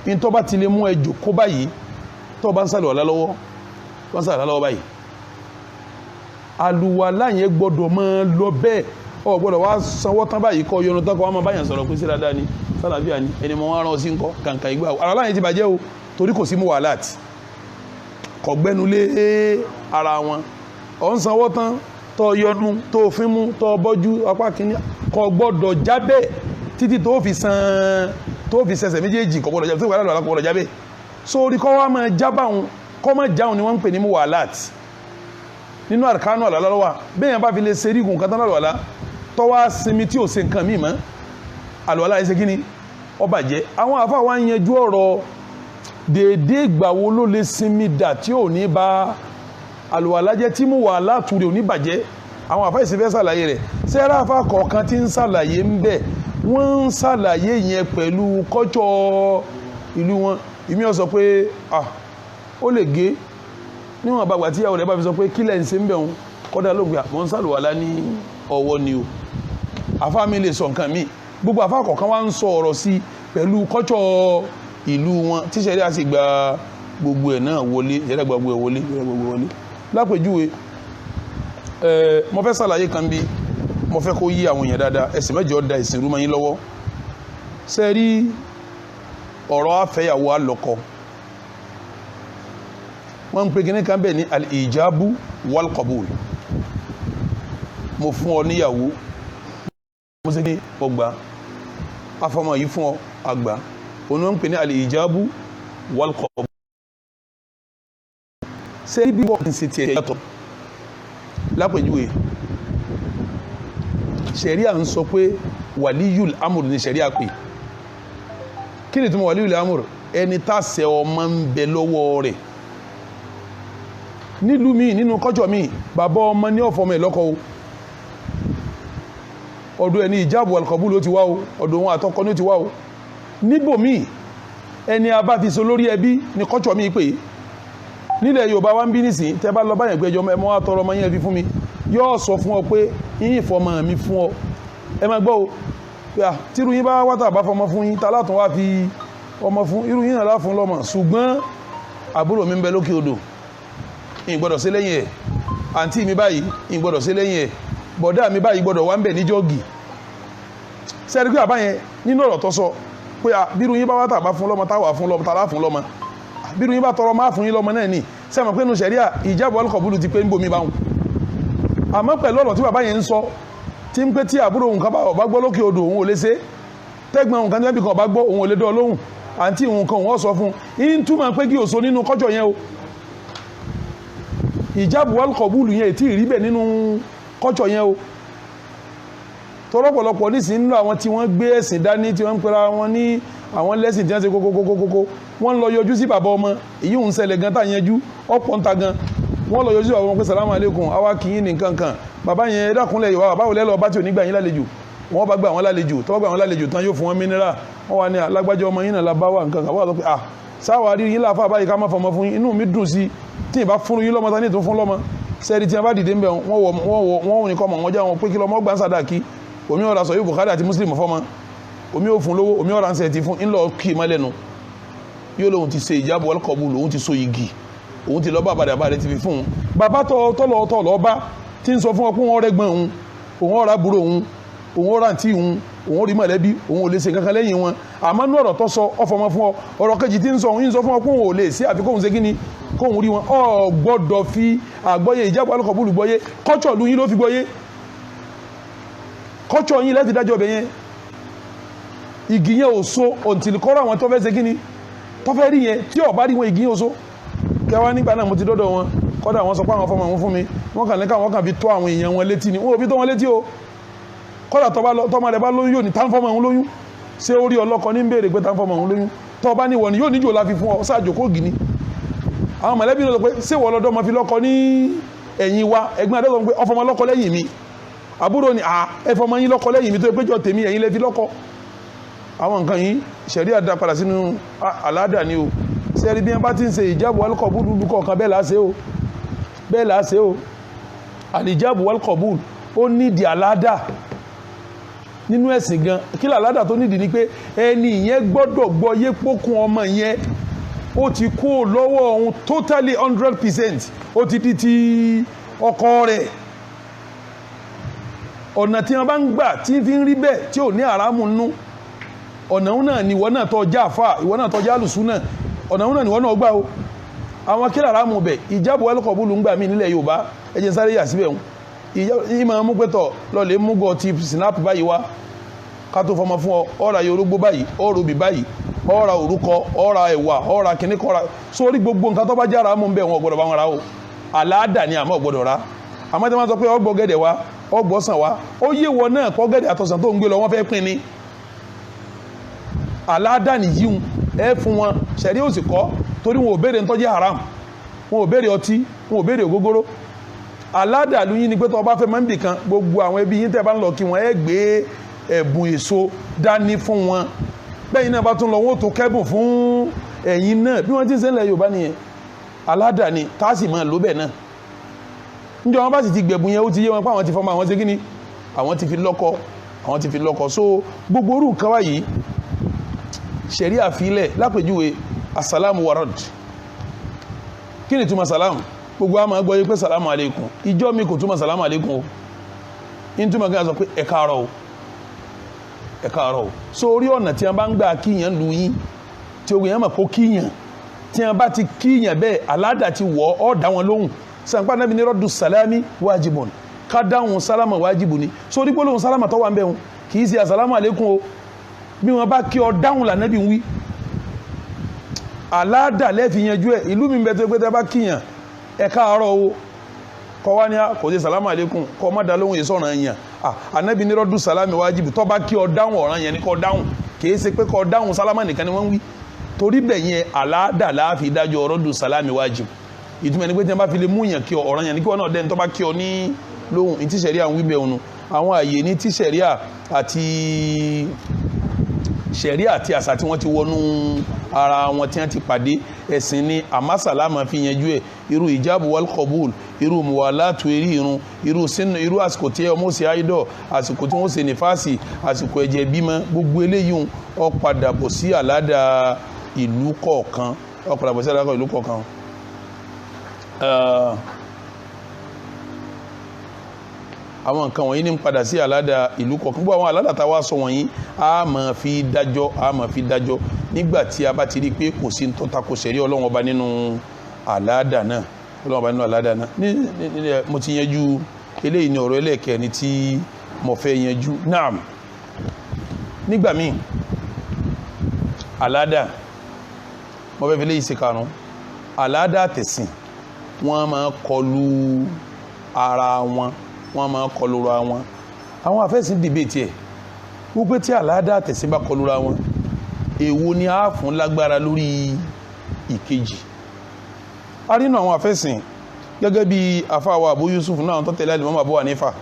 ní tó bá ti lè mú ẹ jókòó báyìí tó bá ń sàlùwàlá lọ́wọ́ báyìí àlùwàlá yẹn gbọ́dọ̀ máa lọ bẹ́ẹ̀ ọ gbọ́dọ̀ wá sanwó tán báyìí kọ́ yọnu tán kọ́ wọ́n máa báyàn sọ̀rọ̀ pé sí dáadáa ni sálàfíà ni ẹni mọ̀ wọ́n rán sí nǹkan kàǹkà ìgbà àlùwàlá yẹn ti bàjẹ́ o torí kò sí muwalat kò gbẹ́nulé ara wọn ọ̀ ń sanwó tán tó yọnu tó fi mú tó bọ́jú apá kìíní kò gbọ́dọ̀ jábẹ́ títí tó fi sẹsẹ̀ méjèèjì kò gbọ́dọ̀ jábẹ́ tó wà lálọ́ kò gbọ́dọ̀ jábẹ́ sórí kọ́ wá máa jábàwọn kọ́ máa jáwọn ni wọ́n ń pè ní muwalat nínú àrkánù àlọ́lọ́wà bẹ́yàn bá fi lè ṣe rígun kan tán lọ́wọ́lá tó wá sinmi tí ò ṣe nǹkan míì mọ́ àlùwàlá yẹn ṣe kí ni ó bàjẹ́. àwọn àfáà wa ń yanjú ọ̀rọ̀ déédéé ìgbà wo ló lè sinmi dà tí ò ní ba àlùwàlá jẹ́ tí mú wàhálà tùrẹ̀ ò ní bàjẹ́. àwọn àfáà ìsìnfẹ́ ṣàlàyé rẹ̀ sẹ́ra àfáà kọ̀ọ̀kan tí ń ṣàlàyé ń bẹ̀ wọ́n ń ṣàlàyé yẹn pẹ̀lú kọ́jọ́ ìlú wọn. ìmí ó sọ pé ó lè gé níwọ̀n àbàgbà tí ìyàwó rẹ̀ bá fi sọ pé kílẹ̀ ń ṣe ń bẹ̀ wọn kọ́dà ló gbé àmọ́ ń ṣàlùwàlá ní ọwọ́ ni o. àfáà mi lè sọ nǹkan míì gbogbo àfáà kọ̀ọ̀kan wá ń sọ ọ̀rọ̀ sí pẹ̀lú kọ́jọ́ ìlú wọn tí ṣẹ̀ríà sì gba gbogbo ẹ̀ náà wọlé ṣẹ̀ríà gba gbogbo ẹ̀ wọlé. lápèjúwe mo fẹ́ ṣàlàyé kan bí mo fẹ́ kó yí àwọn èèyàn dáadáa ẹ̀sìn mẹ́jọ da ìsìn rú mọ́ yín lọ́wọ́. ṣe rí ọ̀rọ̀ àfẹ́yàwó àlọ́kọ wọ́n ń pe kíní kan bẹ́ẹ̀ ní al-ijabu wal-qabul. mo fún ọ níyàwó mo ṣe kí mo gbà afọmọ yìí fún ọ àgbà òun ń pè ní al-ijabu wal-qabul. ṣe bí wọ́n ṣe tiẹ̀ yàtọ̀ lápèjúwe ṣẹ̀ríà ń sọ pé wàlíyùl amúr ní ṣẹ̀ríà pé kí ni túnmọ̀ wàlíyùl amúr ẹni tàṣẹ ọmọ ń bẹ lọ́wọ́ rẹ̀. nílùú mi nínú kọ́jọ̀ mi bàbá ọmọ ní ọ̀fọ́mọ ìlọ́kọ ọdún ẹni ìjábù alkọ̀bú ló ti wá o ọdún wọn àtọkọ ní ti wá o. níbò míì ẹni abá ti so lórí ẹbí ní kọ́jọ̀ mi pé nílẹ̀ Yorùbá wá ń bí nísìn tẹ́ bá lọ báyẹn pé ẹjọ́ ẹmọ wa tọrọ ọmọ yẹn fi fún mi yóò sọ fún ọ pé yín ìfọmọ mi fún ọ ẹ máa gbọ́ o pé tírú yín bá wátà bá fọmọ fún yín ta látún wá fi ọmọ fún irú yín náà láfún lọ́mọ ṣùgbọ́n àbúrò mi ń bẹ lókè odò ìyìn gbọ́dọ̀ sí lẹ́yìn ẹ̀ àǹtí mi báyìí ìyìn gbọ́dọ̀ sí lẹ́yìn ẹ̀ bọ̀dá mi báyìí gbọ́dọ̀ wá ń bẹ̀ ní jọ́ọ̀gì. sẹ́ẹ̀rí pé àbáyẹn nínú ọ̀rọ̀ tó sọ pé bírú yín bá wátà bá fún lọ́mọ táwà fún lọ́mọ tàlá fún lọ́mọ bírú yín bá tọrọ máa fún yín lọ́mọ náà ní sẹ́mọ̀ pé nínú ṣẹ̀ríà ìjábọ̀ alkọ̀búlù ti pé ń bomi báhùn. àmọ́ pẹ̀lú ọ̀rọ̀ tí bàbá yẹn ń sọ tí ń pé tí àbúrò òun kan bá gbọ́ lókè odò òun ò lè ṣe tẹ́gbọ̀n òun kan tí wọ́n bí kan bá gbọ́ òun ò lè dán lóhùn àǹtí òun kan òun sọ fún un túmọ̀ pé kí òso nínú kọ́jọ yẹn o. ìjábọ̀ alkọ̀búlù yẹn tí ì rí bẹ̀ nínú kọ́jọ yẹn o. tọ́lọ́pọ̀lọpọ̀ nísìnyí nínú àwọn tí wọ́n gbé ẹ̀sìn dání tí wọ́n ń pera wọn ní àwọn lẹ́sìn tí wọ́n ṣe kókókókókó wọ́n lọ yọjú sí bàbá ọmọ èyí ń ṣẹlẹ̀ gan tá yanjú ọ̀pọ̀ ń ta gan wọ́n lọ yọjú sí bàbá ọmọ pé salamu alaikum àwa kì í ní nǹkan kan bàbá yẹn ẹ̀dàkúnlẹ̀ Yorùbá bàbá wò lẹ́lọ́ bá tí ò ní gbà yín lálejò wọ́n bá gbà wọ́n lálejò tọ́wọ́ gbà wọ́n lálejò tán yóò fún wọn mineral wọ́n wà ní alágbájá ọmọ yín náà la bá wà nǹkan kan wọ́n sọ pé sáwà rí yín láfa báyìí ká má fọmọ fún yín inú mi dùn sí tí ì bá fún yín lọ́mọ tán ní ètò fún lọ́mọ sẹ́ẹ̀rì tí wọ́n bá dìde ń bẹ̀ wọ́n ní kọ́ mọ̀ wọ́n já wọn pé kí lọ́mọ gbà ń sàdáàkì omi ọ̀rà sọ yóò Bukhari àti Muslim fọ́mọ omi ò fún lówó omi ọ̀rà ń sẹ̀ ti fún ńlọ kì í mọ́lẹ́nu yóò lóun ti ṣe ìjábọ̀ alkọ̀bù lòun ti so igi òun ti lọ bá bàdàbà rẹ ti fi fún un bàbá tọ́lọ̀ bá tí ń sọ fún ọ pé wọ́n rẹ́gbọ́n òun ọ̀rà burú òun ọ̀rà àǹtí òun rí mọ̀lẹ́bí òun ò lè ṣe kankan lẹ́yìn wọn àmọ́ ní ọ̀rọ̀ tó sọ ọfọmọ fún ọ ọ̀rọ̀ kejì tí ń sọ òun sọ fún ọ pé òun ò lè ṣe àfi kóun ṣe kíni kóun rí wọn ọ gbọ́dọ̀ fi àgbọ́yé ìjábọ̀ alkọ̀bù gbọ́yé kọ́tsọ̀ lu yín ló fi gbọ́yé kọ́tsọ̀ yín lẹ́ti dájọ́ bẹ̀ yẹn igi yẹn ò so òǹtìlìkọ́rọ̀ àwọn tó fẹ́ ṣe kíni tọ́fẹ́ rí yẹn tí ọ̀bá rí wọn igi oṣó kẹwàá nígbà náà mo ti dọ́dọ̀ wọn kọ́dà wọn sọ pé àwọn fọmọ wọn fún mi wọ́n kàn lẹ́ka wọn kàn fi tó àwọn èèyàn wọn létí ni wọ́n ò fi tó wọn létí o kọ́dà tọ́mọ rẹ̀ bá lóyún yóò ní táǹfọ́mọ òun lóyún ṣé orí ọlọ́kọ ní ń béèrè pé táǹfọ́mọ òun lóyún tọ́ bá ní wọ̀ ni yóò níjò la fi fún ọ ṣáàjò kó gini àwọn mọ̀lẹ́bí ló sọ pé ṣé wọ́n lọ́dọ́ ọmọ fi lọ́kọ ní ẹ̀yìn wa ẹ̀gbọ́n adé sọ pé ọfọmọ lọ́kọ lẹ́yìn mi àbúrò ni ẹfọmọ yín lọ́kọ lẹ́yìn mi tó péjọ tèmi ẹ̀yin lẹ fi lọ́kọ àwọn nǹkan yìí ṣẹ̀ríà dá padà sínú àládà ni o sẹ́rí bí wọ́n bá ti ń ṣe ìjábù alkọ̀bùl lukọ̀ kan bẹ́ẹ̀ láṣẹ o àlìjábù alkọ̀bùl ó nídìí àládà nínú ẹ̀sìn gan kí làládà tó nídìí ni pé ẹni ìyẹn gbọ́dọ̀ gbọ́ yé pókun ọmọ yẹn ó ti kó lọ́wọ́ òun totally 100% ó ti di ti ọkọ rẹ̀ ọ̀nà tí wọ́n bá ń gbà tí fi ń rí bẹ́ẹ̀ tí ò ní àrámù nú ọ̀nà òun náà ni ìwọ náà tó já àfà ìwọ náà tó já lùsùn náà ọ̀nà òun náà ni ìwọ náà gbà o àwọn kí àrámù bẹ̀ ìjábọ̀ alkọ̀bùl ń gbà mí nílẹ̀ Yorùbá ẹjẹ sáré yà síbẹ̀ ìmọ̀ mú pẹ́tọ̀ lọ́lẹ̀ múgọ̀ ti snap báyìí wá ká tó fọmọ fún ọ ọ̀rà yorógbó báyìí ọ̀rọ̀ òbí báyìí ọ̀rà òrúkọ ọ̀rà ẹ̀wà ọ̀rà kìnnìkọ́ra sórí gbogbo nǹkan tó bá jára mú bẹ́ẹ̀ wọn gbọ́dọ̀ bá wọn ra o àlàádà ni àmọ́ gbọ́dọ̀ ra àmọ́ tí wọ́n sọ pé ọgbọ́ gẹ̀dẹ̀ wa ọgbọ́ sàn wa ó yé wọ náà kọ́ gẹ̀dẹ̀ àtọ̀sán tó ń gbé lọ wọ́n fẹ́ pín ni aláàdá nìyíhun ẹ fún wọn ṣẹ̀rí ò sì kọ́ torí wọn ò béèrè ń tọ́jú haram wọn ò béèrè ọtí wọn ò béèrè ògógóró aláàdá lu yín ni pé tó bá fẹ́ máa ń bì kan gbogbo àwọn ẹbí yín tẹ́ bá ń lọ kí wọn ẹ gbé ẹ̀bùn èso dání fún wọn bẹ́ẹ̀ náà bá tún lọ wọn ò tó kẹ́bùn fún ẹ̀yin náà bí wọ́n ti ń ṣẹlẹ̀ Yorùbá nìyẹn aláàdá ni táàsì máa lò bẹ́ẹ̀ náà níjọ́ wọn bá sì ti gbẹ̀bùn yẹn ó ti yé wọn pé àwọn ti fọmọ àwọn ṣe kíni àwọn ti fi lọ́kọ so gbogbo orú nǹkan wáyìí ṣẹ̀rí àfilẹ̀ lápèjúwe asalamu warad kí ni túmọ̀ salamu gbogbo a máa gbọ́ yí pé salamu alaikum ìjọ mi kò túmọ̀ salamu alaikum o in túmọ̀ kí a sọ pé ẹ káàárọ̀ o so orí ọ̀nà tí a bá ń gbà kíyàn lu yín tí ogun yẹn mọ̀ kó kíyàn tí a bá ti kíyàn bẹ́ẹ̀ aládà ti wọ̀ ọ́ dá wọn lóhùn sàǹpá náà bí ní rọ́dù salami wájibun ká dáhùn sálámà wájibun ni so orí gbólóhùn sálámà tó wà ń bẹ̀ wọn kì í ṣe asalamu alaikum o bí wọn bá kí ọ dáhùn lànàbí wí aládà lẹ́ẹ̀fi yanjú ẹ̀ ìlú mi bẹ̀tẹ̀ pé tẹ́ bá kíyàn ẹ káàárọ̀ o kọ́ wá ní kò sí salamu alaikum kọ́ má dá lóhùn èso ọ̀ràn yẹn ànábì ní rọ́dù salami wájibù tó bá kí ọ dáhùn ọ̀ràn yẹn ní kọ́ dáhùn kìí ṣe pé kọ́ dáhùn sálámà nìkan ni wọ́n wí torí bẹ̀ yẹn aládà láàfi dájọ́ rọ́dù salami wájibù ìtumọ̀ ní pé tí wọ́n bá fi lè mú yàn kí ọ ọ̀ràn yẹn ní kí wọ́n náà dẹ́ni tó bá kí ọ ní lóhùn ní tíṣẹ̀rí àwọn wíbẹ̀ ònu àwọn àyè ní tíṣẹ̀rí àti àṣà tí wọ́n ti wọnú ara wọn tí wọ́n ti pàdé ẹ̀sìn ni àmásàlámà fi yanjú ẹ̀ irú ìjábù wal qabul irú muwalatu eré irun irú àsìkò tí ọmọ sí àìdọ̀ àsìkò tí wọ́n ṣe nífàsì àsìkò ẹ̀jẹ̀ bímọ gbogbo eléyìí ó padà bọ̀ sí àládà ìlú kọ̀ọ̀kan àwọn nǹkan wọ̀nyí ní ń padà sí àládà ìlú kọ̀ọ̀kan gbogbo àwọn àládà tá a wá sọ wọ̀nyí a máa fi dájọ́ nígbà tí a bá ti rí i pé kò sí tó tako ṣẹ̀rí Ọlọ́run ọba nínú àládà náà mo ti yanjú eléyìí ní ọ̀rọ̀ ẹlẹ́ẹ̀kẹrin tí mo fẹ́ yanjú naam nígbà míì àládà mo fẹ́ fi léyìí sí karùn-ún àládà tẹ̀sìn wọ́n máa kọlu ara wọ́n máa kọlura wọn àwọn afẹ́sìn dìbètì ẹ̀ wípé tí àládà tẹ̀sìn bá kọlura wọn èwo ni a fún lágbára lórí ìkejì a rí nínú àwọn afẹ́sìn gẹ́gẹ́ bí afáwà Abu Yusuf náà tó tẹ̀lé Imam Abu Hanifa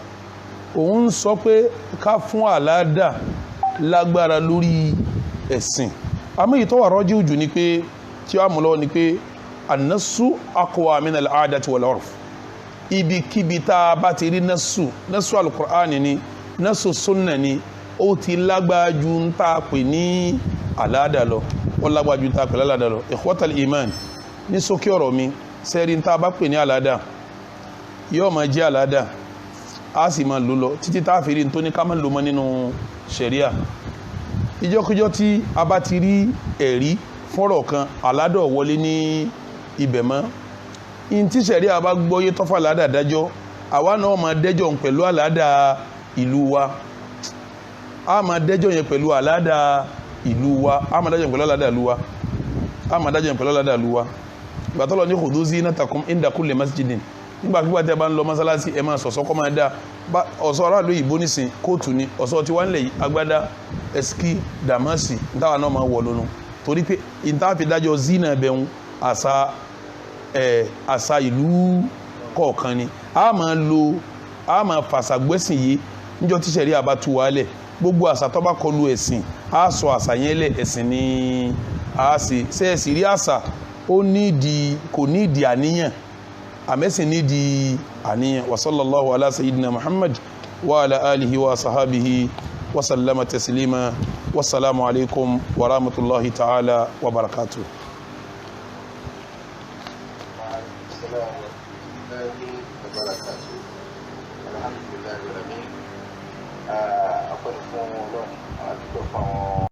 òun sọ pé ká fún àládà lágbára lórí ẹ̀sìn àmọ́ èyí tó wà rọ́jí òjò ni pé tí a mú lọ́wọ́ ni pé an-nassu aqwa min al-'adati wal-'urf ibikíbi tá a bá ti rí nasu alukur'ani ni nasu sunna ni ó ti lágbára ju ń tà pè ní àládà lọ ó lágbára ju ń tà pè ní àládà lọ ikhwatal iman ní sókè ọ̀rọ̀ mi sẹ́rí ń tà bá pè ní àládà yóò máa jẹ́ àládà a sì máa lò lọ títí tá a fi rí tó ní ká máa lò mọ́ nínú ṣẹ̀ríà ìjọkíjọ́ tí a bá ti rí ẹ̀rí fọ́rọ̀ kan àládà wọlé ní ibẹ̀ mọ́ in tí ṣẹ̀ríà bá gbọ́yé tọ́fà àládà dájọ́ àwa náà máa dẹ́jọ́ pẹ̀lú àládà ìlú wa a máa dẹ́jọ́ yẹn pẹ̀lú àládà ìlú wa a máa dájọ́ pẹ̀lú àládà ìlú wa a máa dájọ́ pẹ̀lú àládà ìlú wa gbàtọ́lọ ní khudhu zinatakum inda kulli masjidin nígbàkígbà tẹ́ bá ń lọ mọ́sálásí ẹ máa sọ̀sọ́ kọ́ máa dá ọ̀sọ́ aráàlú ìbò nísìn kóòtù ni ọ̀sọ́ tí wọ́n ń lẹ̀ yìí agbádá ẹ̀sìkì dàmásì táwa náà máa wọ̀ lónú torí pé ìtàfi dájọ́ zina bẹ̀rún àṣà ìlú kọ̀ọ̀kan ni a máa fàṣàgbẹ́sìn yìí níjọ́ tí ṣẹ̀rí àbá tú wa lẹ̀ gbogbo àṣà tó bá kọlu ẹ̀sìn a sọ àṣà yẹn lẹ̀ ẹ̀sìn ni a sì sẹ́ẹ̀sì rí àṣà kò nídìí àníyàn àmẹ́sìn nídìí àníyàn wa sallallahu ala sayyidina Muhammad wa ala alihi wa sahabihi wa sallama taslima wassalamu alaikum wa rahmatullahi ta'ala wa barakatuh. Alhamdulillah,